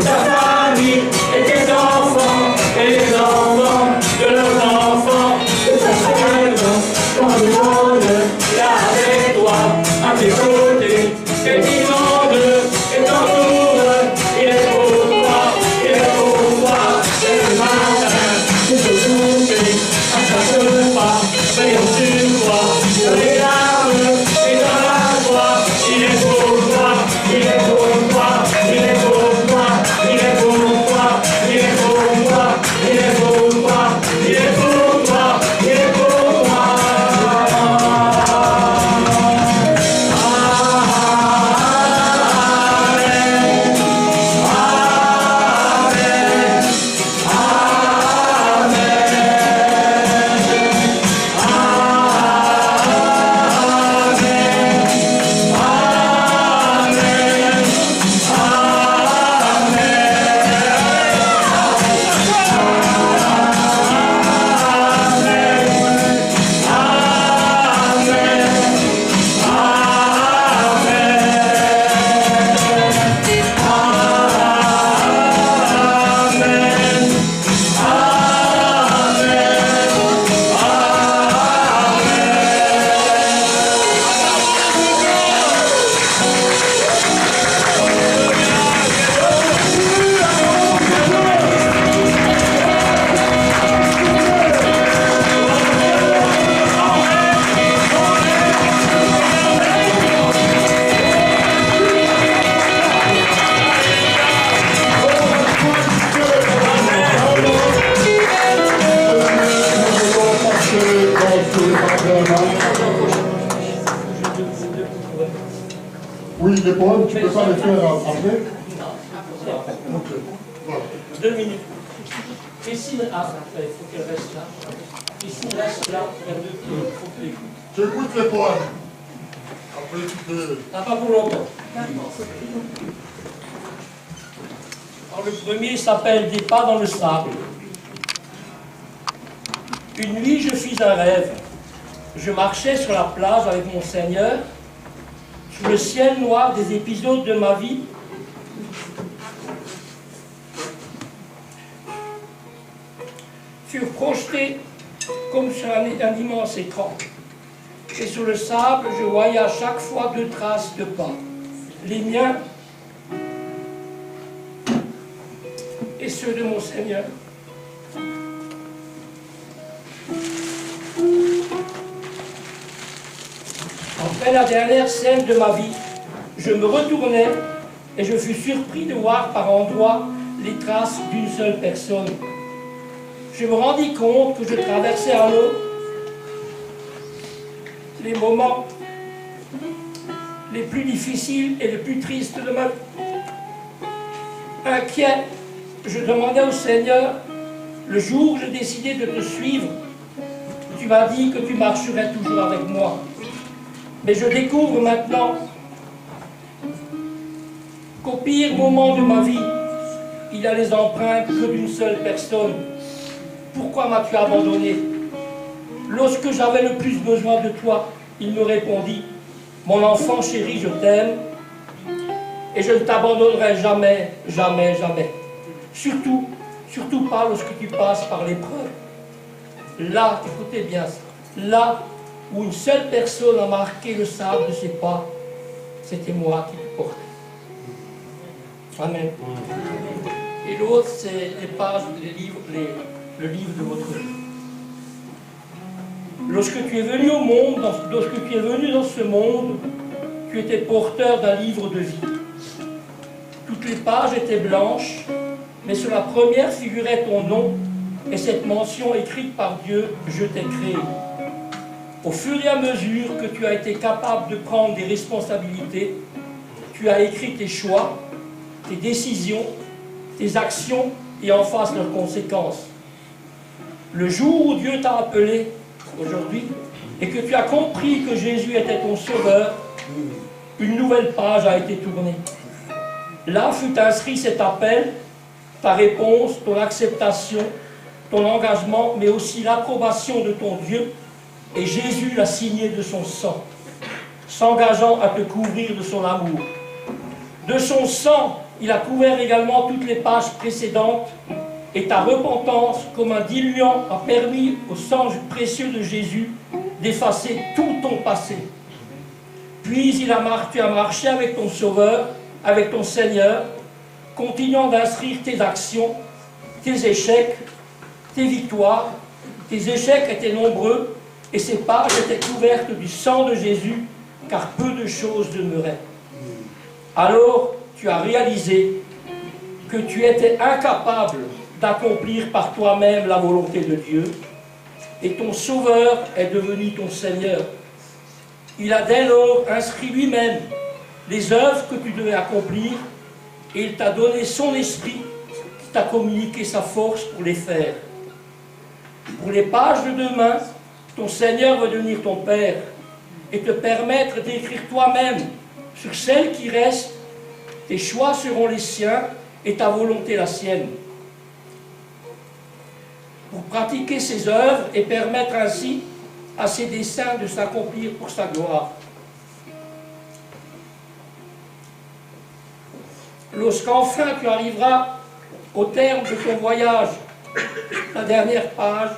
ta famille et tes enfants et les enfants de leurs enfants, que ta présence dans le monde est avec toi, à tes côtés, et t'inonde et t'entoure. Il est pour toi, il est pour toi, c'est le matin, c'est au coucher, à chaque pas, veillons sur toi, dans les larmes et dans la joie. Il est pour toi, il est pour toi, il est pour toi, il est pour toi, il est pour toi, il est pour toi, il est pour toi, il est pour toi. Oui, les poèmes, tu peux pas les faire après? Ok, voilà. 2 minutes. Christine, il faut qu'elle reste là. Christine reste là, il faut que l'écoute. Tu écoutes les poèmes. Après, tu peux... Ah, pas pour longtemps. Alors, le premier s'appelle Des pas dans le sable. Une nuit, je fis un rêve. Je marchais sur la plage avec mon Seigneur. Sous le ciel noir, des épisodes de ma vie furent projetés comme sur un immense écran. Et sur le sable, je voyais à chaque fois 2 traces de pas. Les miens et ceux de mon Seigneur. Après la dernière scène de ma vie, je me retournai et je fus surpris de voir par endroits les traces d'une seule personne. Je me rendis compte que je traversais à l'eau les moments les plus difficiles et les plus tristes de ma vie. Inquiet, je demandais au Seigneur, le jour où je décidai de te suivre, tu m'as dit que tu marcherais toujours avec moi. Mais je découvre maintenant qu'au pire moment de ma vie, il y a les empreintes que d'une seule personne. Pourquoi m'as-tu abandonné? Lorsque j'avais le plus besoin de toi, il me répondit, mon enfant chéri, je t'aime et je ne t'abandonnerai jamais, jamais, jamais. Surtout pas lorsque tu passes par l'épreuve. Là, écoutez bien ça, là où une seule personne a marqué le sable de ses pas, c'était moi qui te portais. Amen. Et l'autre, c'est les pages, le livre de votre vie. Lorsque tu es venu au monde, lorsque tu es venu dans ce monde, tu étais porteur d'un livre de vie. Toutes les pages étaient blanches, mais sur la première figurait ton nom et cette mention écrite par Dieu, je t'ai créé. Au fur et à mesure que tu as été capable de prendre des responsabilités, tu as écrit tes choix, tes décisions, tes actions et en face leurs conséquences. Le jour où Dieu t'a appelé, aujourd'hui, et que tu as compris que Jésus était ton sauveur, une nouvelle page a été tournée. Là fut inscrit cet appel, ta réponse, ton acceptation, ton engagement, mais aussi l'approbation de ton Dieu, et Jésus l'a signé de son sang, s'engageant à te couvrir de son amour. De son sang, il a couvert également toutes les pages précédentes et ta repentance, comme un diluant, a permis au sang précieux de Jésus d'effacer tout ton passé. Puis tu as marché avec ton Sauveur, avec ton Seigneur, continuant d'inscrire tes actions, tes échecs, tes victoires. Tes échecs étaient nombreux et ces pages étaient couvertes du sang de Jésus, car peu de choses demeuraient. Alors tu as réalisé que tu étais incapable d'accomplir par toi-même la volonté de Dieu, et ton Sauveur est devenu ton Seigneur. Il a dès lors inscrit lui-même les œuvres que tu devais accomplir, et il t'a donné son esprit qui t'a communiqué sa force pour les faire. Pour les pages de demain, ton Seigneur va devenir ton Père et te permettre d'écrire toi-même sur celles qui restent. Tes choix seront les siens et ta volonté la sienne. Pour pratiquer ses œuvres et permettre ainsi à ses desseins de s'accomplir pour sa gloire. Lorsqu'enfin tu arriveras au terme de ton voyage, la dernière page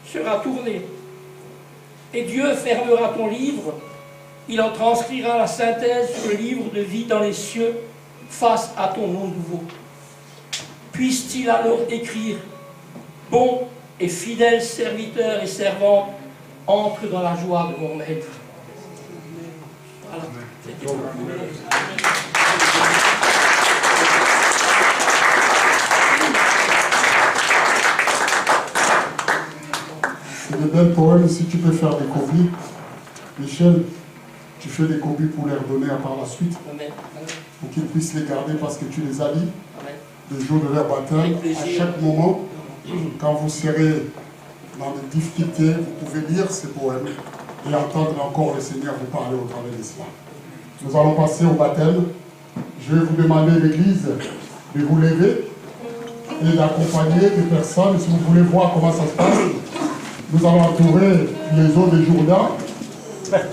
sera tournée et Dieu fermera ton livre. Il en transcrira la synthèse sur le livre de vie dans les cieux face à ton nom nouveau. Puisse-t-il alors écrire « Bon et fidèle serviteur et servante, entre dans la joie de mon maître. » Voilà. C'est de belles poèmes, si tu peux faire des copies. Michel, tu fais des copies pour les redonner par la suite. Amen. Pour qu'ils puissent les garder parce que tu les as dit. Amen. Le jour de leur baptême, à chaque moment, quand vous serez dans des difficultés, vous pouvez lire ces poèmes et entendre encore le Seigneur vous parler au travers de cela. Nous allons passer au baptême. Je vais vous demander, l'Église, de vous lever et d'accompagner des personnes. Si vous voulez voir comment ça se passe, nous allons entourer les eaux de Jourdain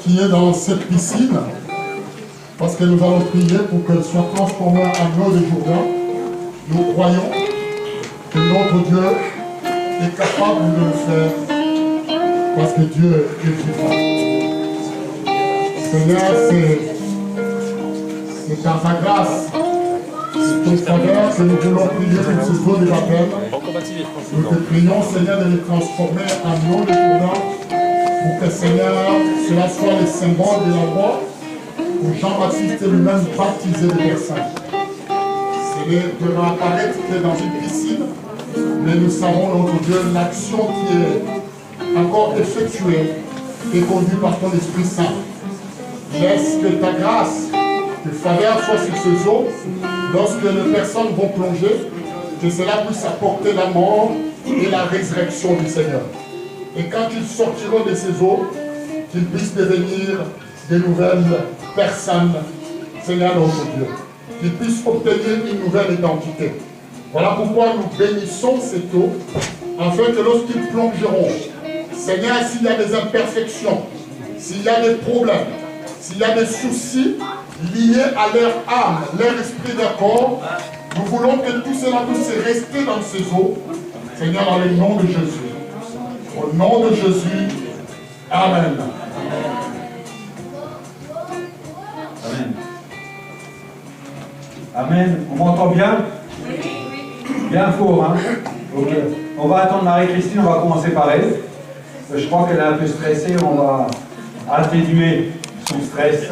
qui est dans cette piscine parce que nous allons prier pour qu'elle soit transformée en eau de Jourdain. Nous croyons que notre Dieu est capable de le faire parce que Dieu est vivant. Seigneur, c'est dans ta grâce, c'est ton faveur que nous voulons prier pour ces eaux de baptême. Nous te prions, Seigneur, de les transformer en eau de Jourdain pour que, Seigneur, cela soit le symbole de la voie où Jean-Baptiste lui-même baptisait les personnes. De apparaître dans une piscine, mais nous savons, notre Dieu, l'action qui est encore effectuée et conduite par ton Esprit Saint. Laisse que ta grâce, que faveur soit sur ces eaux, lorsque les personnes vont plonger, que cela puisse apporter la mort et la résurrection du Seigneur. Et quand ils sortiront de ces eaux, qu'ils puissent devenir de nouvelles personnes, Seigneur notre Dieu. Qu'ils puissent obtenir une nouvelle identité. Voilà pourquoi nous bénissons cette eau, afin que lorsqu'ils plongeront, Seigneur, s'il y a des imperfections, s'il y a des problèmes, s'il y a des soucis liés à leur âme, leur esprit, leur corps, nous voulons que tout cela puisse rester dans ces eaux, Seigneur, dans le nom de Jésus. Au nom de Jésus, Amen. Amen. Amen. On m'entend bien? Bien fort, hein? Ok. On va attendre Marie-Christine, on va commencer par elle. Je crois qu'elle est un peu stressée, on va atténuer son stress.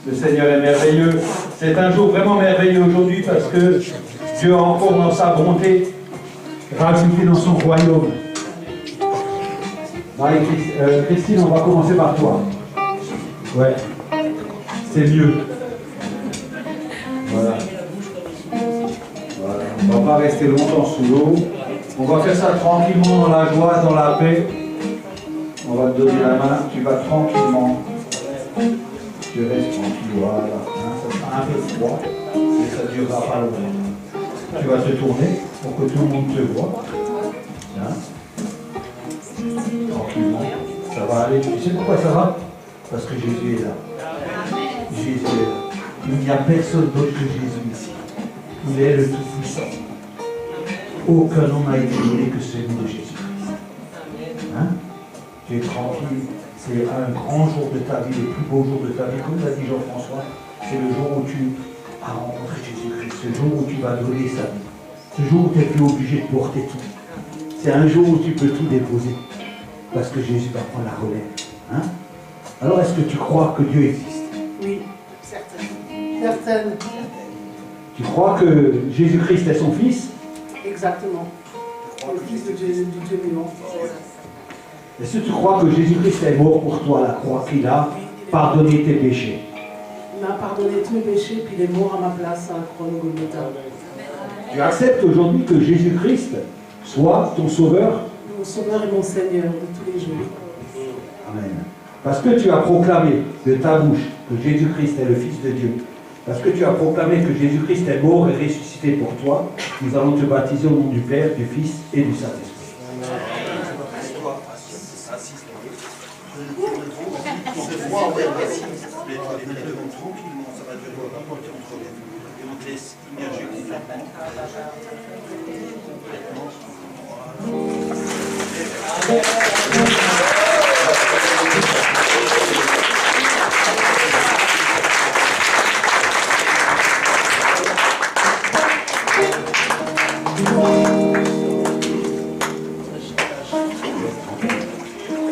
Le Seigneur est merveilleux. C'est un jour vraiment merveilleux aujourd'hui parce que Dieu a encore dans sa bonté rajouté dans son royaume. Marie-Christine, on va commencer par toi. Ouais. C'est mieux. Voilà. Voilà. On ne va pas rester longtemps sous l'eau. On va faire ça tranquillement dans la joie, dans la paix. On va te donner la main. Tu vas tranquillement. Tu restes tranquille. Voilà. Hein, ça sera un peu froid. Mais ça ne durera pas longtemps. Tu vas te tourner pour que tout le monde te voit. Hein? Tranquillement. Ça va aller. Tu sais pourquoi ça va? Parce que Jésus est là. Jésus est là. Il n'y a personne d'autre que Jésus ici. Il est le Tout-Puissant. Aucun homme n'a été donné que celui de Jésus-Christ. Hein? Tu es tranquille. C'est un grand jour de ta vie, le plus beau jour de ta vie. Comme l'a dit Jean-François, c'est le jour où tu as rencontré Jésus-Christ. Ce jour où tu vas donner sa vie. Ce jour où tu n'es plus obligé de porter tout. C'est un jour où tu peux tout déposer. Parce que Jésus va prendre la relève. Hein? Alors, est-ce que tu crois que Dieu existe? Oui, certaines. Tu crois que Jésus-Christ est son fils? Exactement. Le fils de Dieu vivant. Est-ce que tu crois que Jésus-Christ est mort pour toi à la croix, qu'il a pardonné tes péchés? Il m'a pardonné tous mes péchés, puis il est mort à ma place à la croix de Golgotha. Tu acceptes aujourd'hui que Jésus-Christ soit ton sauveur? Mon sauveur et mon Seigneur de tous les jours. Amen. Parce que tu as proclamé de ta bouche que Jésus-Christ est le Fils de Dieu, parce que tu as proclamé que Jésus-Christ est mort et ressuscité pour toi, nous allons te baptiser au nom du Père, du Fils et du Saint-Esprit.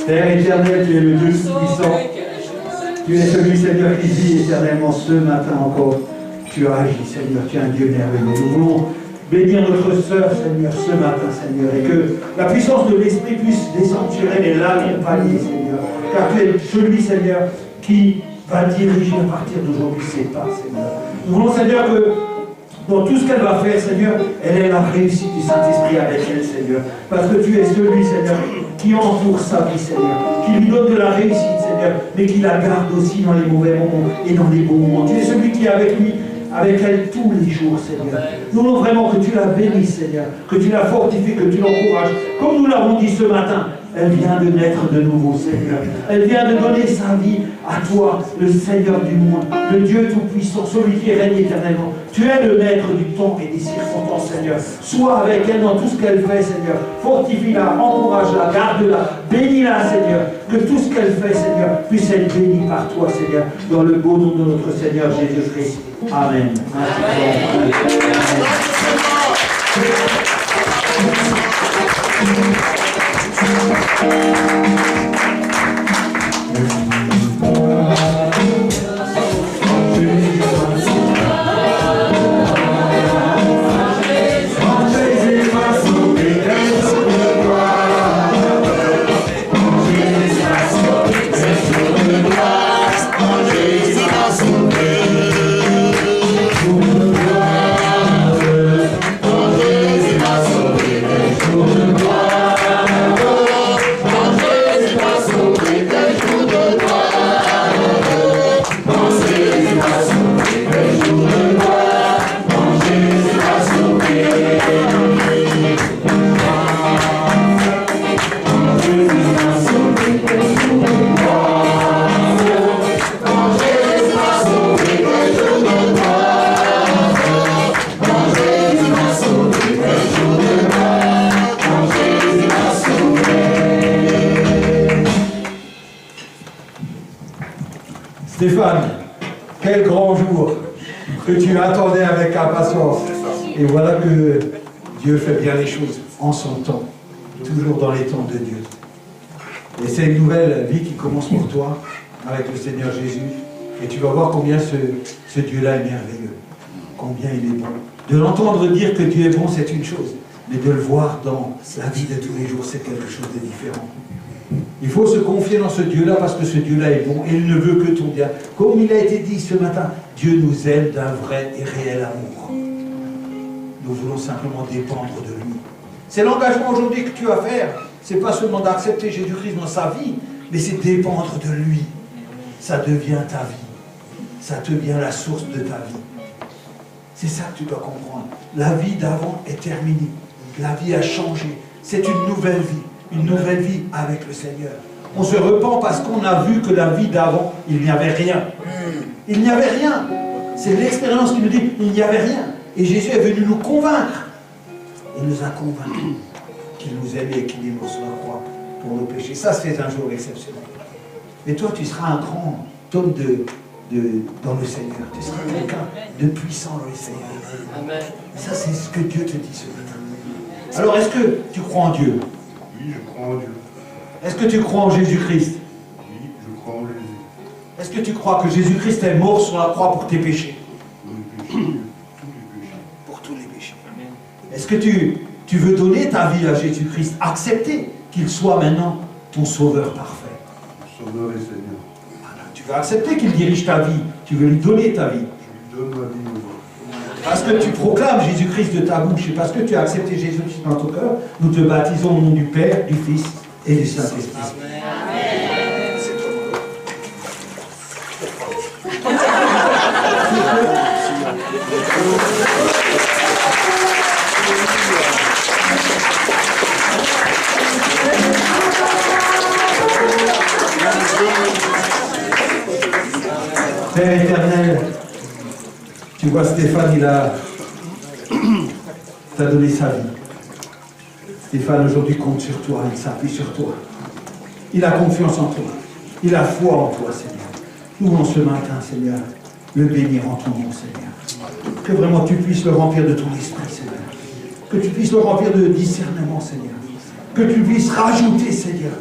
Père éternel, tu es le Dieu puissant. Tu es celui, Seigneur, qui vit éternellement ce matin encore. Tu as agi, Seigneur, tu es un Dieu merveilleux. Nous voulons bénir notre sœur, Seigneur, ce matin, Seigneur, et que la puissance de l'Esprit puisse descendre sur elle et l'accompagner, Seigneur. Car tu es celui, Seigneur, qui va diriger à partir d'aujourd'hui ses pas, Seigneur. Nous voulons, Seigneur, que dans tout ce qu'elle va faire, Seigneur, elle ait la réussite du Saint-Esprit avec elle, Seigneur. Parce que tu es celui, Seigneur, qui entoure sa vie, Seigneur, qui lui donne de la réussite, Seigneur, mais qui la garde aussi dans les mauvais moments et dans les bons moments. Tu es celui qui est avec lui, avec elle tous les jours, Seigneur. Nous voulons vraiment que tu la bénisses, Seigneur, que tu la fortifies, que tu l'encourages. Comme nous l'avons dit ce matin, elle vient de naître de nouveau, Seigneur. Elle vient de donner sa vie à toi, le Seigneur du monde, le Dieu tout-puissant, celui qui règne éternellement. Tu es le maître du temps et des circonstances, Seigneur. Sois avec elle dans tout ce qu'elle fait, Seigneur. Fortifie-la, encourage-la, garde-la, bénis-la, Seigneur. Que tout ce qu'elle fait, Seigneur, puisse être béni par toi, Seigneur, dans le beau nom de notre Seigneur Jésus-Christ. Amen. Amen. Stéphane, quel grand jour que tu attendais avec impatience. Et voilà que Dieu fait bien les choses en son temps, toujours dans les temps de Dieu. Et c'est une nouvelle vie qui commence pour toi avec le Seigneur Jésus. Et tu vas voir combien ce Dieu-là est merveilleux, combien il est bon. De l'entendre dire que Dieu est bon, c'est une chose, mais de le voir dans la vie de tous les jours, c'est quelque chose de différent. Il faut se confier dans ce Dieu-là parce que ce Dieu-là est bon et il ne veut que ton bien. Comme il a été dit ce matin, Dieu nous aime d'un vrai et réel amour. Nous voulons simplement dépendre de lui. C'est l'engagement aujourd'hui que tu as à faire. Ce n'est pas seulement d'accepter Jésus-Christ dans sa vie, mais c'est dépendre de lui. Ça devient ta vie. Ça devient la source de ta vie. C'est ça que tu dois comprendre. La vie d'avant est terminée. La vie a changé. C'est une nouvelle vie. Une nouvelle vie avec le Seigneur. On se repent parce qu'on a vu que la vie d'avant, il n'y avait rien. Il n'y avait rien. C'est l'expérience qui nous dit il n'y avait rien. Et Jésus est venu nous convaincre. Il nous a convaincus qu'il nous aimait et qu'il est mort sur la croix pour nos péchés. Ça, c'est un jour exceptionnel. Mais toi, tu seras un grand homme dans le Seigneur. Tu seras quelqu'un de puissant dans le Seigneur. Amen. Ça, c'est ce que Dieu te dit ce matin. Alors, est-ce que tu crois en Dieu? Oui, je crois en Dieu. Est-ce que tu crois en Jésus-Christ? Oui, je crois en Jésus. Est-ce que tu crois que Jésus-Christ est mort sur la croix pour tes péchés? Pour les péchés, tous les péchés. Pour tous les péchés. Est-ce que tu veux donner ta vie à Jésus-Christ? Accepter qu'il soit maintenant ton sauveur parfait. Sauveur et Seigneur. Voilà. Tu veux accepter qu'il dirige ta vie. Tu veux lui donner ta vie. Je lui donne ma vie. Parce que tu proclames Jésus-Christ de ta bouche et parce que tu as accepté Jésus-Christ dans ton cœur, nous te baptisons au nom du Père, du Fils et du Saint-Esprit. C'est toi. Père éternel, tu vois Stéphane, il t'a donné sa vie. Stéphane aujourd'hui compte sur toi, il s'appuie sur toi. Il a confiance en toi. Il a foi en toi, Seigneur. Nous, en ce matin, Seigneur, le bénir en ton nom, Seigneur. Que vraiment tu puisses le remplir de ton esprit, Seigneur. Que tu puisses le remplir de discernement, Seigneur. Que tu puisses rajouter, Seigneur,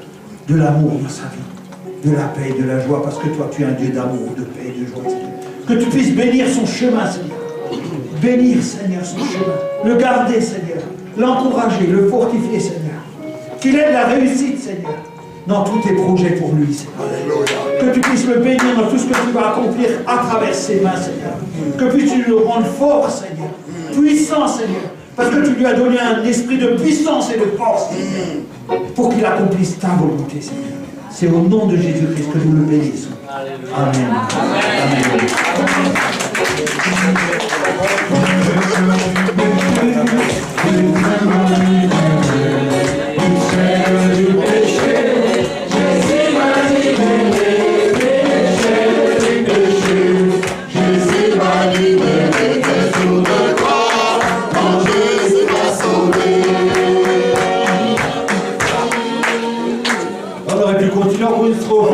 de l'amour dans sa vie, de la paix et de la joie, parce que toi, tu es un Dieu d'amour, de paix et de joie, Seigneur. Que tu puisses bénir son chemin, Seigneur. Bénir, Seigneur, son chemin. Le garder, Seigneur. L'encourager, le fortifier, Seigneur. Qu'il ait de la réussite, Seigneur, dans tous tes projets pour lui, Seigneur. Que tu puisses le bénir dans tout ce que tu vas accomplir à travers ses mains, Seigneur. Que puisses-tu le rendre fort, Seigneur. Puissant, Seigneur. Parce que tu lui as donné un esprit de puissance et de force, Seigneur, pour qu'il accomplisse ta volonté, Seigneur. C'est au nom de Jésus-Christ que nous le bénissons. Amen. Amen. On aurait pu continuer en une strophe.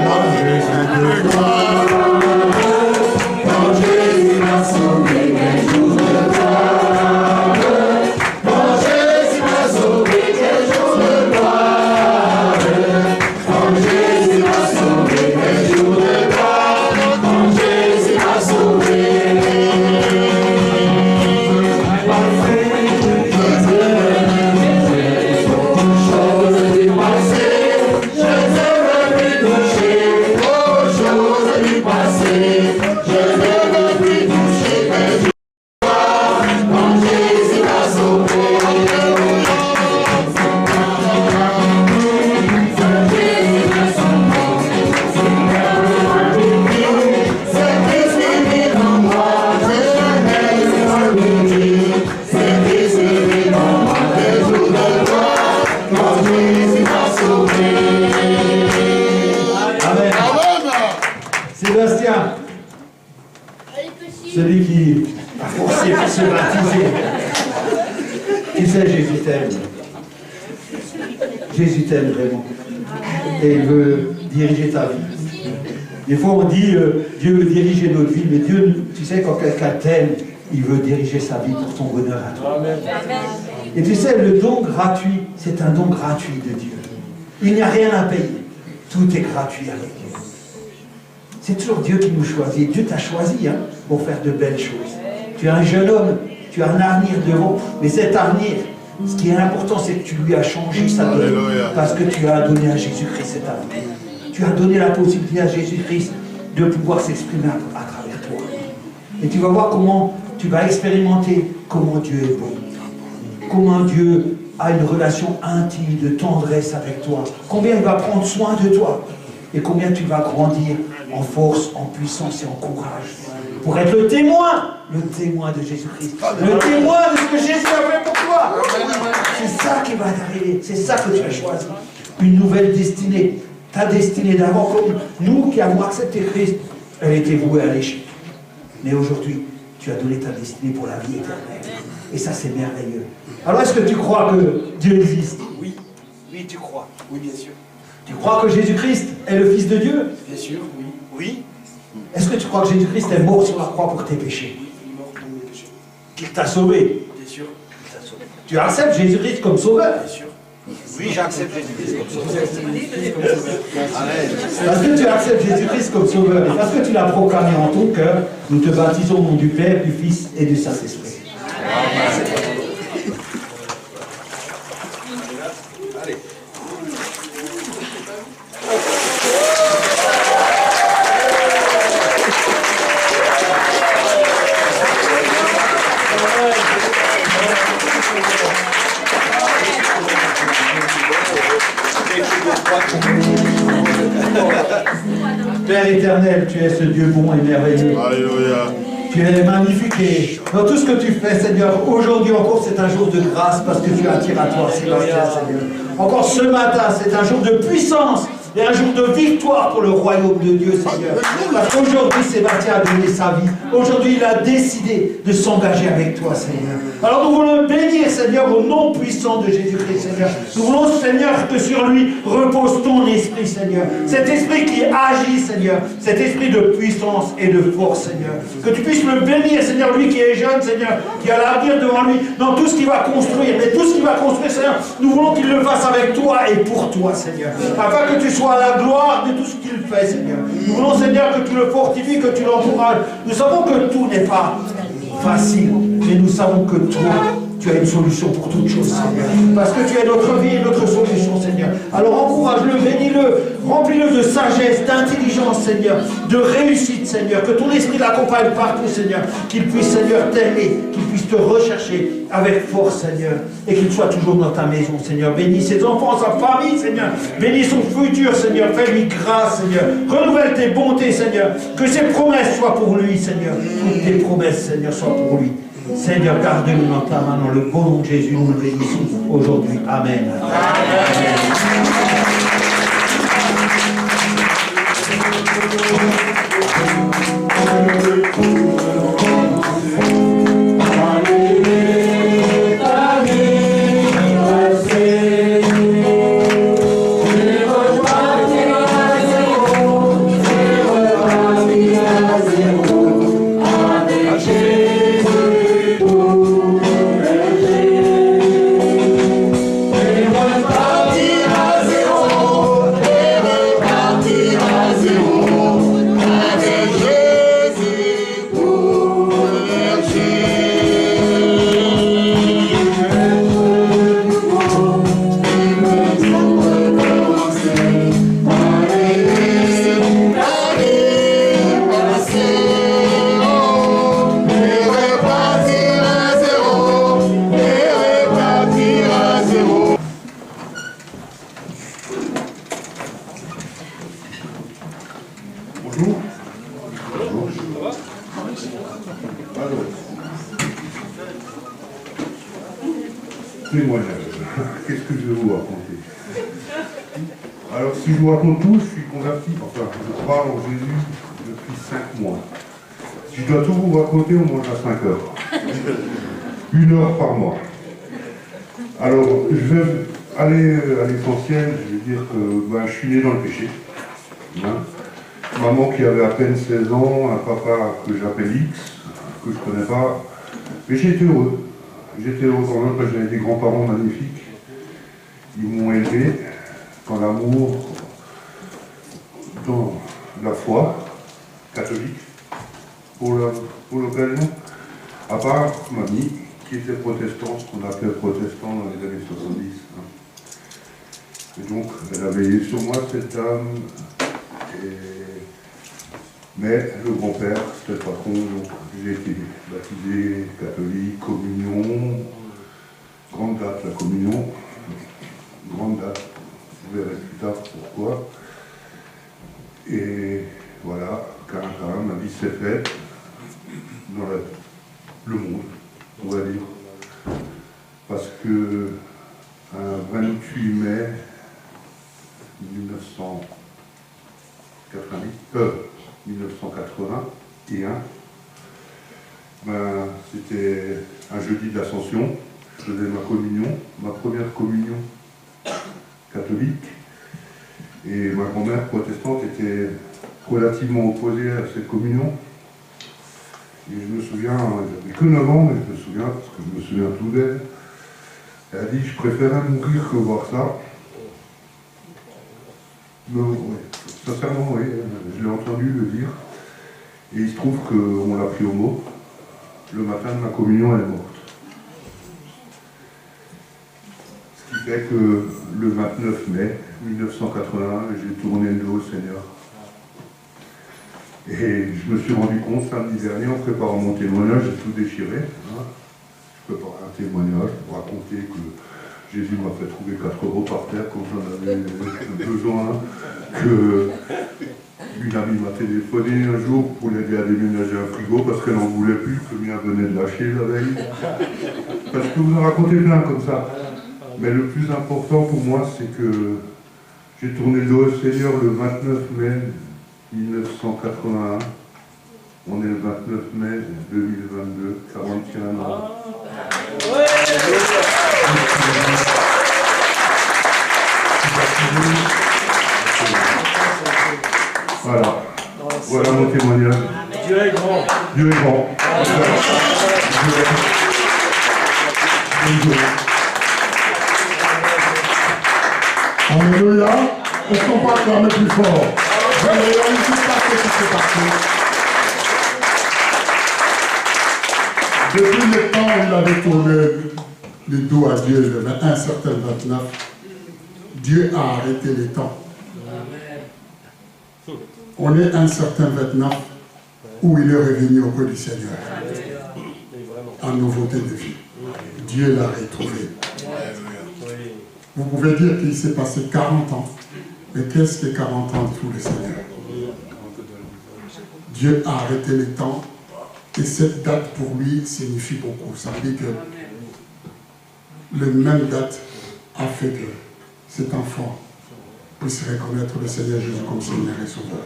Sébastien, celui qui a forcé pour se baptiser. Tu sais, Jésus t'aime. Jésus t'aime vraiment. Et il veut diriger ta vie. Des fois on dit Dieu veut diriger notre vie, mais Dieu, tu sais, quand quelqu'un t'aime, il veut diriger sa vie pour ton bonheur à toi. Amen. Et tu sais, le don gratuit, c'est un don gratuit de Dieu. Il n'y a rien à payer. Tout est gratuit avec Dieu. C'est toujours Dieu qui nous choisit. Dieu t'a choisi pour faire de belles choses. Tu es un jeune homme, tu as un avenir devant, mais cet avenir, ce qui est important, c'est que tu lui as changé sa vie parce que tu as donné à Jésus-Christ cet avenir. Tu as donné la possibilité à Jésus-Christ de pouvoir s'exprimer à travers toi. Et tu vas voir comment tu vas expérimenter comment Dieu est bon. Comment Dieu a une relation intime, de tendresse avec toi. Combien il va prendre soin de toi. Et combien tu vas grandir en force, en puissance et en courage. Pour être le témoin de Jésus-Christ. Le témoin de ce que Jésus a fait pour toi. C'est ça qui va t'arriver. C'est ça que tu as choisi. Une nouvelle destinée. Ta destinée d'avant, comme nous qui avons accepté Christ, elle était vouée à l'échec. Mais aujourd'hui, tu as donné ta destinée pour la vie éternelle. Et ça, c'est merveilleux. Alors, est-ce que tu crois que Dieu existe? Oui. Oui, tu crois. Oui, bien sûr. Tu crois que Jésus-Christ est le Fils de Dieu? Bien sûr, oui. Oui. Est-ce que tu crois que Jésus-Christ est mort sur la croix pour tes péchés? Oui, il est mort pour mes péchés. Qu'il t'a sauvé? Bien sûr. Il t'a sauvé. Tu acceptes Jésus-Christ comme sauveur? Bien sûr. Oui, j'accepte Jésus-Christ comme sauveur. Parce que tu acceptes Jésus-Christ comme sauveur et parce que tu l'as proclamé en ton cœur, nous te baptisons au nom du Père, du Fils et du Saint-Esprit. Allez. Père éternel, tu es ce Dieu bon et merveilleux. Alléluia. Tu es magnifique et dans tout ce que tu fais, Seigneur, aujourd'hui encore, c'est un jour de grâce parce que tu attires à toi, Sébastien, Seigneur. Encore ce matin, c'est un jour de puissance et un jour de victoire pour le royaume de Dieu, Seigneur. Parce qu'aujourd'hui, Sébastien a donné sa vie. Aujourd'hui, il a décidé de s'engager avec toi, Seigneur. Alors nous voulons le bénir, Seigneur, au nom puissant de Jésus-Christ, Seigneur. Nous voulons, Seigneur, que sur lui repose ton esprit, Seigneur. Cet esprit qui agit, Seigneur. Cet esprit de puissance et de force, Seigneur. Que tu puisses le bénir, Seigneur, lui qui est jeune, Seigneur, qui a l'avenir devant lui, dans tout ce qu'il va construire. Mais tout ce qu'il va construire, Seigneur, nous voulons qu'il le fasse avec toi et pour toi, Seigneur. Afin que tu sois à la gloire de tout ce qu'il fait, Seigneur. Nous voulons, Seigneur, que tu le fortifies, que tu l'encourages. Nous savons que tout n'est pas facile, mais nous savons que toi, tu as une solution pour toutes choses, Seigneur. Parce que tu es notre vie et notre solution, Seigneur. Alors encourage-le, bénis-le, remplis-le de sagesse, d'intelligence, Seigneur, de réussite, Seigneur. Que ton esprit l'accompagne partout, Seigneur. Qu'il puisse, Seigneur, t'aimer, qu'il puisse te rechercher avec force, Seigneur. Et qu'il soit toujours dans ta maison, Seigneur. Bénis ses enfants, sa famille, Seigneur. Bénis son futur, Seigneur. Fais-lui grâce, Seigneur. Renouvelle tes bontés, Seigneur. Que ses promesses soient pour lui, Seigneur. Toutes tes promesses, Seigneur, soient pour lui. Seigneur, garde-nous dans ta main, dans le bon nom de Jésus, nous le bénissons aujourd'hui. Amen. Témoignage. Qu'est-ce que je vais vous raconter? Alors, si je vous raconte tout, je suis converti, enfin, je crois en Jésus depuis 5 mois. Si je dois tout vous raconter, on mange à 5 heures. 1 heure par mois. Alors, je vais aller à l'essentiel, je vais dire que je suis né dans le péché. Hein. Maman qui avait à peine 16 ans, un papa que j'appelle X, que je ne connais pas, mais j'étais heureux. J'étais heureux quand même parce que j'avais des grands-parents magnifiques. Ils m'ont élevé dans l'amour, dans la foi catholique, pour l'occasion, à part mamie, qui était protestante, ce qu'on appelait protestant dans les années 70. Hein. Et donc, elle a veillé sur moi, cette dame. Mais le grand-père, c'était le patron, donc j'ai été baptisé, catholique, communion, grande date, la communion, grande date, vous verrez plus tard pourquoi. Et voilà, carrément, ma vie s'est faite dans le monde, on va dire. Parce que un 28 mai 1981, c'était un jeudi d'Ascension. Je faisais ma communion, ma première communion catholique. Et ma grand-mère protestante était relativement opposée à cette communion. Et je me souviens, j'avais que 9 ans, mais je me souviens, parce que je me souviens tout d'elle. Elle a dit, je préférais mourir que voir ça. Mais, ouais, sincèrement, oui, je l'ai entendu le dire. Et il se trouve qu'on l'a pris au mot. Le matin de ma communion, elle est morte. Ce qui fait que le 29 mai 1981, j'ai tourné le dos au Seigneur. Et je me suis rendu compte samedi dernier, en préparant mon témoignage, j'ai tout déchiré. Hein. Je prépare un témoignage pour raconter que Jésus m'a fait trouver 4 € par terre quand j'en avais besoin, que une amie m'a téléphoné un jour pour l'aider à déménager un frigo parce qu'elle n'en voulait plus, que le mien venait de lâcher la veille. Parce que vous en racontez plein comme ça. Mais le plus important pour moi, c'est que j'ai tourné le dos au Seigneur le 29 mai 1981. On est le 29 mai 2022, 41 ans. Voilà. Voilà mon témoignage. Dieu est grand. Dieu est grand. Alléluia. Est-ce qu'on peut acclamer plus fort? Je ne réalise pas ce qui s'est passé. Depuis le temps où il avait tourné le dos à Dieu, un certain 29, Dieu a arrêté les temps. On est un certain 29 où il est revenu auprès du Seigneur. En nouveauté de vie. Dieu l'a retrouvé. Vous pouvez dire qu'il s'est passé 40 ans. Mais qu'est-ce que 40 ans pour le Seigneur? Dieu a arrêté le temps. Et cette date pour lui signifie beaucoup. Ça veut dire que la même date a fait que cet enfant puisse reconnaître le Seigneur Jésus comme Seigneur et Sauveur.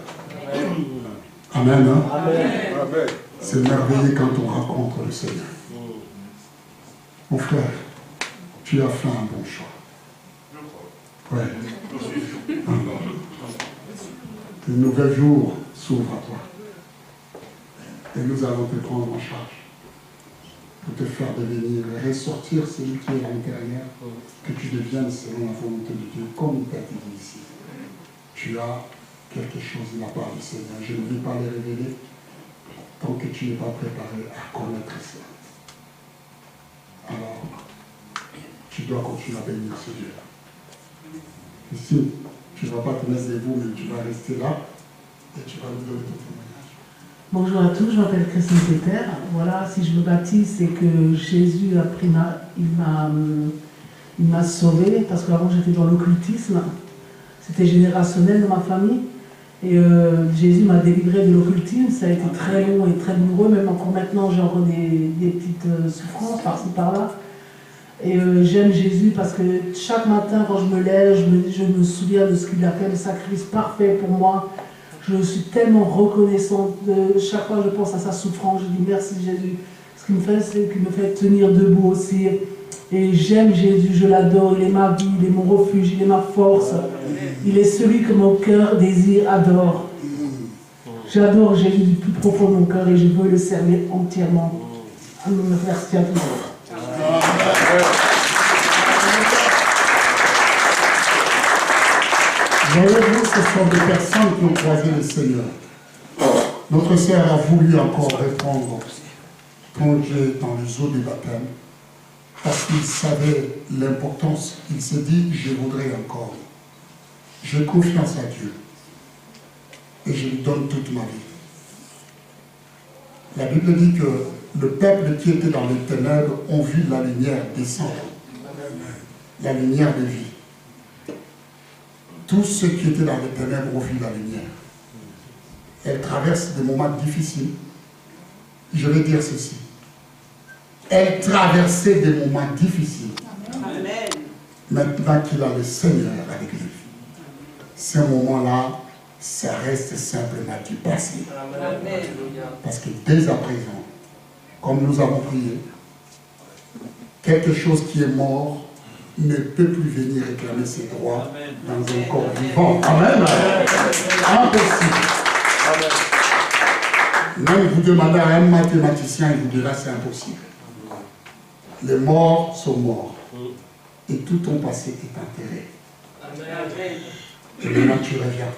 Amen. Hein? Amen. C'est merveilleux quand on rencontre le Seigneur. Mon frère, tu as fait un bon choix. Ouais. De nouveaux jours s'ouvrent à toi. Et nous allons te prendre en charge pour te faire devenir, ressortir celui qui est à l'intérieur, que tu deviennes selon la volonté de Dieu, comme il t'a dit ici. Tu as quelque chose de la part du Seigneur. Je ne vais pas les révéler tant que tu n'es pas préparé à connaître cela. Alors, tu dois continuer à bénir ce Dieu. Ici, tu ne vas pas te mettre debout, mais tu vas rester là et tu vas nous donner ton témoignage. Bonjour à tous, je m'appelle Christine Peter. Voilà, si je me baptise, c'est que Jésus il m'a sauvé, parce qu'avant j'étais dans l'occultisme. C'était générationnel dans ma famille. Et Jésus m'a délivré de l'occultisme. Ça a été très long et très douloureux. Même encore maintenant, j'ai encore des petites souffrances par-ci par-là. Et j'aime Jésus parce que chaque matin, quand je me lève, je me souviens de ce qu'il a fait, le sacrifice parfait pour moi. Je suis tellement reconnaissante. Chaque fois que je pense à sa souffrance, je dis merci Jésus. Ce qu'il me fait, c'est qu'il me fait tenir debout aussi. Et j'aime Jésus, je l'adore. Il est ma vie, il est mon refuge, il est ma force. Il est celui que mon cœur désire, adore. J'adore Jésus du plus profond de mon cœur et je veux le servir entièrement. Merci à tous. Voyez-vous, ce sont des personnes qui ont croisé le Seigneur. Notre sœur a voulu encore répondre, plonger dans les eaux du baptême, parce qu'il savait l'importance. Il s'est dit, je voudrais encore. J'ai confiance à Dieu. Et je lui donne toute ma vie. La Bible dit que le peuple qui était dans les ténèbres ont vu la lumière descendre. La lumière de vie. Tous ceux qui étaient dans les ténèbres ont vu la lumière. Elle traverse des moments difficiles. Je vais dire ceci. Elle traversait des moments difficiles. Amen. Maintenant qu'il a le Seigneur avec lui, ces moments-là, ça reste simplement du passé. Amen. Parce que dès à présent, comme nous avons prié, quelque chose qui est mort ne peut plus venir réclamer ses droits dans un corps vivant. Amen. Impossible. Même vous demandez à un mathématicien, il vous dira c'est impossible. Les morts sont morts. Et tout ton passé est enterré. Et maintenant tu reviens.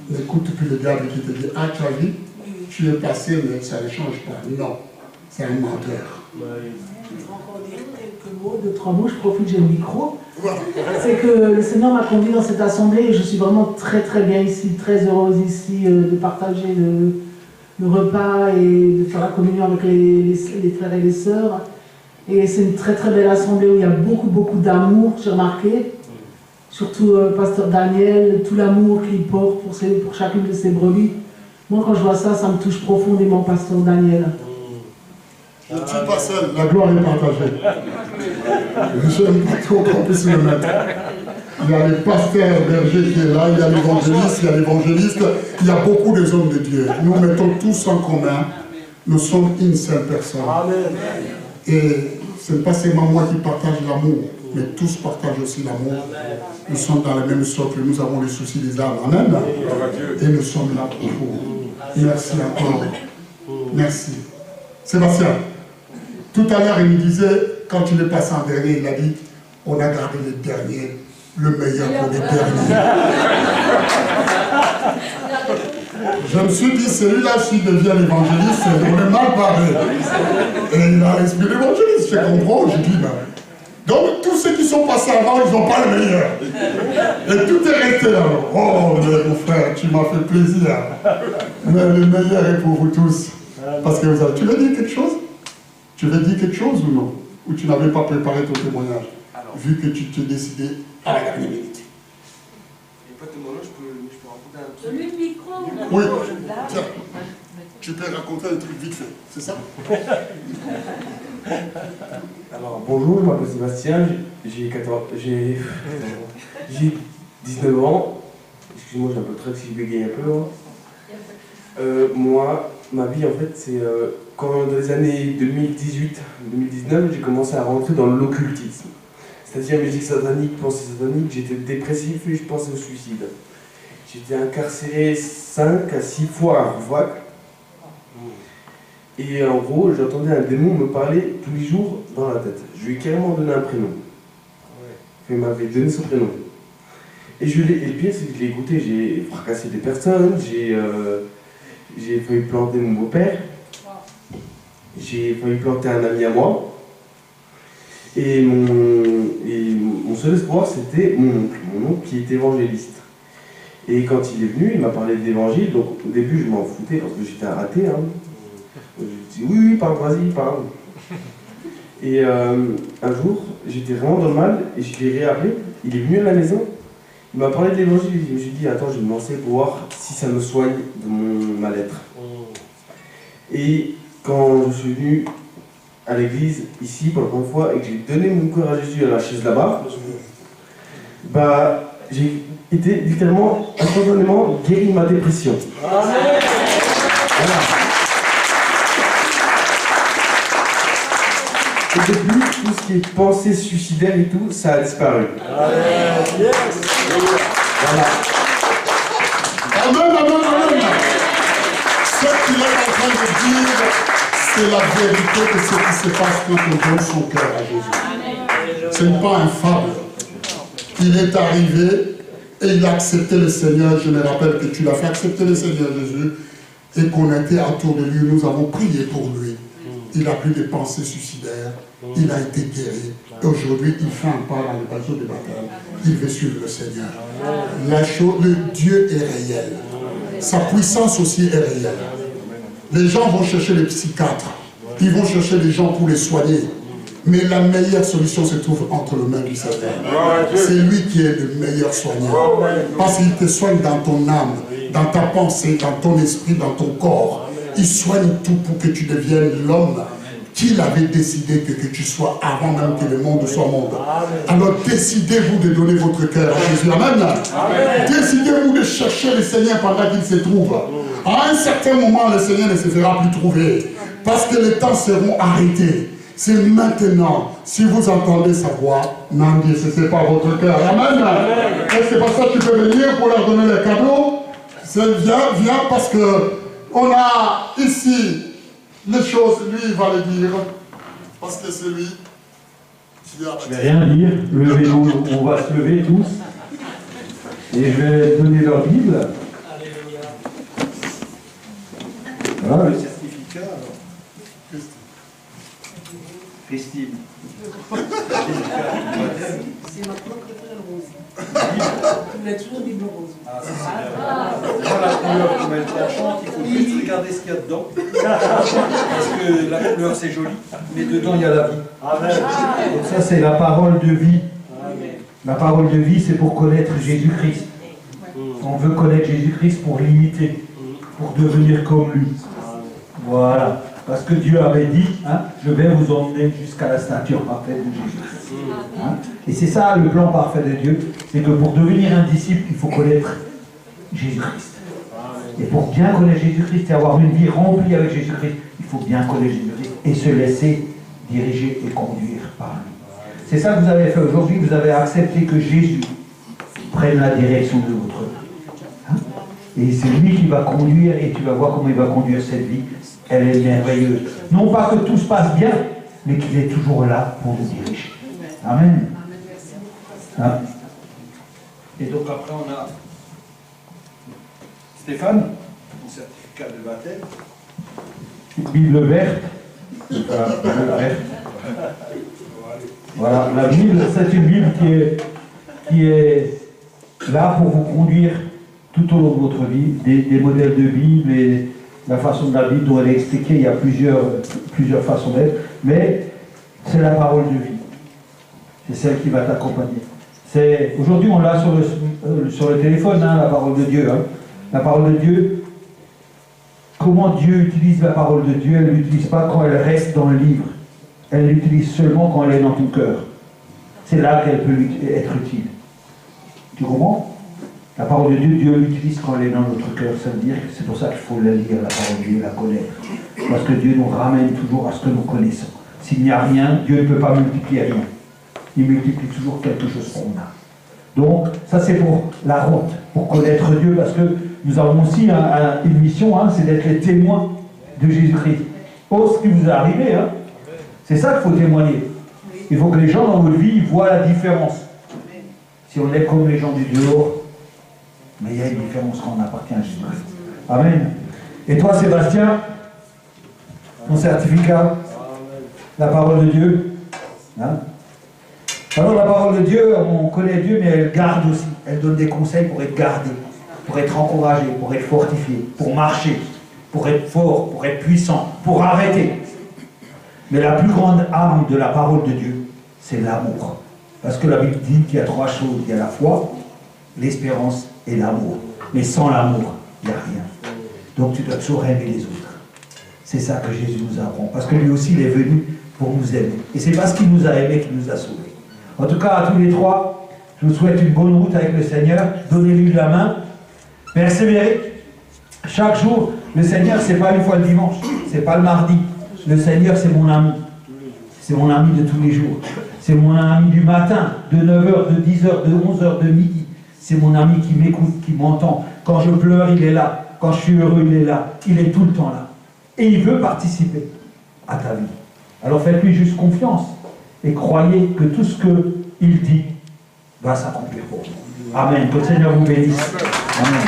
N'écoute plus le diable qui te dit, ah tu as vu, tu es passé mais ça ne change pas. Non, c'est un menteur. Je vais encore dire quelques mots, 2-3 mots, je profite, j'ai le micro. C'est que le Seigneur m'a conduit dans cette assemblée et je suis vraiment très très bien ici, très heureuse ici de partager le repas et de faire la communion avec les frères et les sœurs. Et c'est une très très belle assemblée où il y a beaucoup d'amour, j'ai remarqué. Surtout Pasteur Daniel, tout l'amour qu'il porte pour chacune de ses brebis. Moi quand je vois ça, ça me touche profondément, Pasteur Daniel. Je ne suis pas seul, la gloire est partagée. Je n'aime pas trop qu'on puisse le mettre. Il y a le pasteur berger qui est là, il y a l'évangéliste, il y a beaucoup des hommes de Dieu. Nous mettons tous en commun, nous sommes une seule personne. Et ce n'est pas seulement moi qui partage l'amour, mais tous partagent aussi l'amour. Nous sommes dans le même socle, nous avons les soucis des âmes. Amen. Et nous sommes là pour vous. Merci encore. Merci. Sébastien, tout à l'heure, il me disait, quand il est passé en dernier, il a dit, on a gardé les derniers, le meilleur pour les derniers. Je me suis dit, celui-là, s'il devient l'évangéliste, on est mal barré. Et il a inspiré l'évangéliste, je comprends, j'ai dit, ben. Donc, tous ceux qui sont passés avant, ils n'ont pas le meilleur. Et tout est resté là. Oh, mon frère, tu m'as fait plaisir. Mais le meilleur est pour vous tous. Parce que vous avez... Tu veux dire quelque chose? Tu veux dire quelque chose ou non? Ou tu n'avais pas préparé ton témoignage? Alors, vu que tu t'es décidé à la dernière minute. Et pas de témoignage, je peux raconter un truc. Donne-lui le micro. Oui, tiens. Tu peux raconter un truc vite fait, c'est ça? Alors, bonjour, je m'appelle Sébastien, j'ai 19 ans. Excuse-moi, j'ai un peu de trac si je bégaye un peu. Moi, ma vie, en fait, c'est quand dans les années 2018-2019, j'ai commencé à rentrer dans l'occultisme. C'est-à-dire musique satanique, pensée satanique, j'étais dépressif et je pensais au suicide. J'étais incarcéré 5 à 6 fois à Rouvac. Et en gros, j'entendais un démon me parler tous les jours dans la tête. Je lui ai carrément donné un prénom. Il m'avait donné son prénom. Et le pire, c'est que je l'ai écouté, j'ai fracassé des personnes, j'ai failli planter mon beau-père, j'ai failli planter un ami à moi. Et mon seul espoir, c'était mon oncle qui était évangéliste. Et quand il est venu, il m'a parlé de l'évangile, donc au début, je m'en foutais parce que j'étais un raté. Je dis oui, parle, vas-y, parle. Et un jour, j'étais vraiment dans le mal et je l'ai réappelé. Il est venu à la maison, il m'a parlé de l'évangile. Je me suis dit, attends, je vais me lancer pour voir si ça me soigne de mon mal-être. Et quand je suis venu à l'église, ici, pour la première fois, et que j'ai donné mon cœur à Jésus à la chaise là-bas, bah, j'ai été littéralement, instantanément guéri de ma dépression. Voilà. Et depuis, tout ce qui est pensée suicidaire et tout, ça a disparu. Voilà. Amen, amen, amen. Ce qu'il est en train de dire, c'est la vérité de ce qui se passe quand on donne son cœur à Jésus. Ce n'est pas un fable. Il est arrivé et il a accepté le Seigneur. Je me rappelle que tu l'as fait accepter le Seigneur Jésus et qu'on était autour de lui. Nous avons prié pour lui. Il n'a plus de pensées suicidaires. Il a été guéri. Et aujourd'hui, il fait un pas dans le bateau de baptême. Il veut suivre le Seigneur. Le Dieu est réel. Sa puissance aussi est réelle. Les gens vont chercher les psychiatres. Ils vont chercher les gens pour les soigner. Mais la meilleure solution se trouve entre les mains du Seigneur. C'est lui qui est le meilleur soigneur. Parce qu'il te soigne dans ton âme, dans ta pensée, dans ton esprit, dans ton corps. Il soigne tout pour que tu deviennes l'homme qu'il avait décidé que tu sois avant même que le monde soit monde. Alors décidez-vous de donner votre cœur à Jésus. Amen. Décidez-vous de chercher le Seigneur pendant qu'il se trouve. À un certain moment, le Seigneur ne se fera plus trouver. Parce que les temps seront arrêtés. C'est maintenant. Si vous entendez sa voix, n'endurcissez pas votre cœur. Amen. Et c'est pour ça que tu peux venir pour leur donner les cadeaux. Viens parce que on a ici les choses, lui il va les dire. Parce que c'est lui qui a... Je ne vais rien dire. Levez-vous, on va se lever tous. Et je vais donner leur Bible. Voilà. Le certificat, alors. Christine. C'est ma propre préférée rose. Tu mets toujours Bible rose. Ah, ça c'est bien. La couleur, comme elle t'enchante, il faut juste regarder ce qu'il y a dedans. Parce que la couleur c'est joli, mais dedans il y a la vie. Amen. Donc ça c'est la parole de vie. Amen. La parole de vie c'est pour connaître Jésus-Christ. On veut connaître Jésus-Christ pour l'imiter, pour devenir comme lui. Voilà. Parce que Dieu avait dit, hein, je vais vous emmener jusqu'à la stature parfaite de Jésus. Hein? Et c'est ça le plan parfait de Dieu, c'est que pour devenir un disciple, il faut connaître Jésus-Christ. Et pour bien connaître Jésus-Christ et avoir une vie remplie avec Jésus-Christ, il faut bien connaître Jésus-Christ et se laisser diriger et conduire par lui. C'est ça que vous avez fait aujourd'hui, vous avez accepté que Jésus prenne la direction de votre vie. Hein? Et c'est lui qui va conduire et tu vas voir comment il va conduire cette vie. Elle est merveilleuse. Non pas que tout se passe bien, mais qu'il est toujours là pour nous diriger. Amen. Hein? Et donc après on a Stéphane, un certificat de baptême. Bible verte. Voilà, la Bible, c'est une Bible qui est là pour vous conduire tout au long de votre vie, des modèles de Bible et la façon de la Bible dont elle est expliquée, il y a plusieurs façons d'être, mais c'est la parole de vie. C'est celle qui va t'accompagner. Aujourd'hui, on l'a sur le téléphone, hein, la parole de Dieu. Hein. La parole de Dieu, comment Dieu utilise la parole de Dieu, elle ne l'utilise pas quand elle reste dans le livre. Elle l'utilise seulement quand elle est dans ton cœur. C'est là qu'elle peut être utile. Tu comprends? La parole de Dieu, Dieu l'utilise quand elle est dans notre cœur. Ça veut dire que c'est pour ça qu'il faut la lire, la parole de Dieu, la connaître. Parce que Dieu nous ramène toujours à ce que nous connaissons. S'il n'y a rien, Dieu ne peut pas multiplier rien. Il multiplie toujours quelque chose qu'on a. Donc, ça c'est pour la route, pour connaître Dieu, parce que nous avons aussi une mission, hein, c'est d'être les témoins de Jésus-Christ. Oh, ce qui vous est arrivé, hein, c'est ça qu'il faut témoigner. Il faut que les gens dans votre vie voient la différence. Si on est comme les gens du dehors, mais il y a une différence quand on appartient à Jésus-Christ. Amen. Et toi, Sébastien, ton certificat, la parole de Dieu. Hein? Alors, la parole de Dieu, on connaît Dieu, mais elle garde aussi. Elle donne des conseils pour être gardé, pour être encouragé, pour être fortifié, pour marcher, pour être fort, pour être puissant, pour arrêter. Mais la plus grande arme de la parole de Dieu, c'est l'amour. Parce que la Bible dit qu'il y a trois choses. Il y a la foi, l'espérance et l'amour. Mais sans l'amour, il n'y a rien. Donc tu dois toujours aimer les autres. C'est ça que Jésus nous apprend. Parce que lui aussi, il est venu pour nous aimer. Et c'est parce qu'il nous a aimés qu'il nous a sauvés. En tout cas, à tous les trois, je vous souhaite une bonne route avec le Seigneur. Donnez-lui la main. Persévérez. Chaque jour, le Seigneur, ce n'est pas une fois le dimanche. Ce n'est pas le mardi. Le Seigneur, c'est mon ami. C'est mon ami de tous les jours. C'est mon ami du matin, de 9h, de 10h, de 11h, de midi. C'est mon ami qui m'écoute, qui m'entend. Quand je pleure, il est là. Quand je suis heureux, il est là. Il est tout le temps là. Et il veut participer à ta vie. Alors faites-lui juste confiance. Et croyez que tout ce qu'il dit va s'accomplir pour vous. Amen. Que le Seigneur vous bénisse. Amen.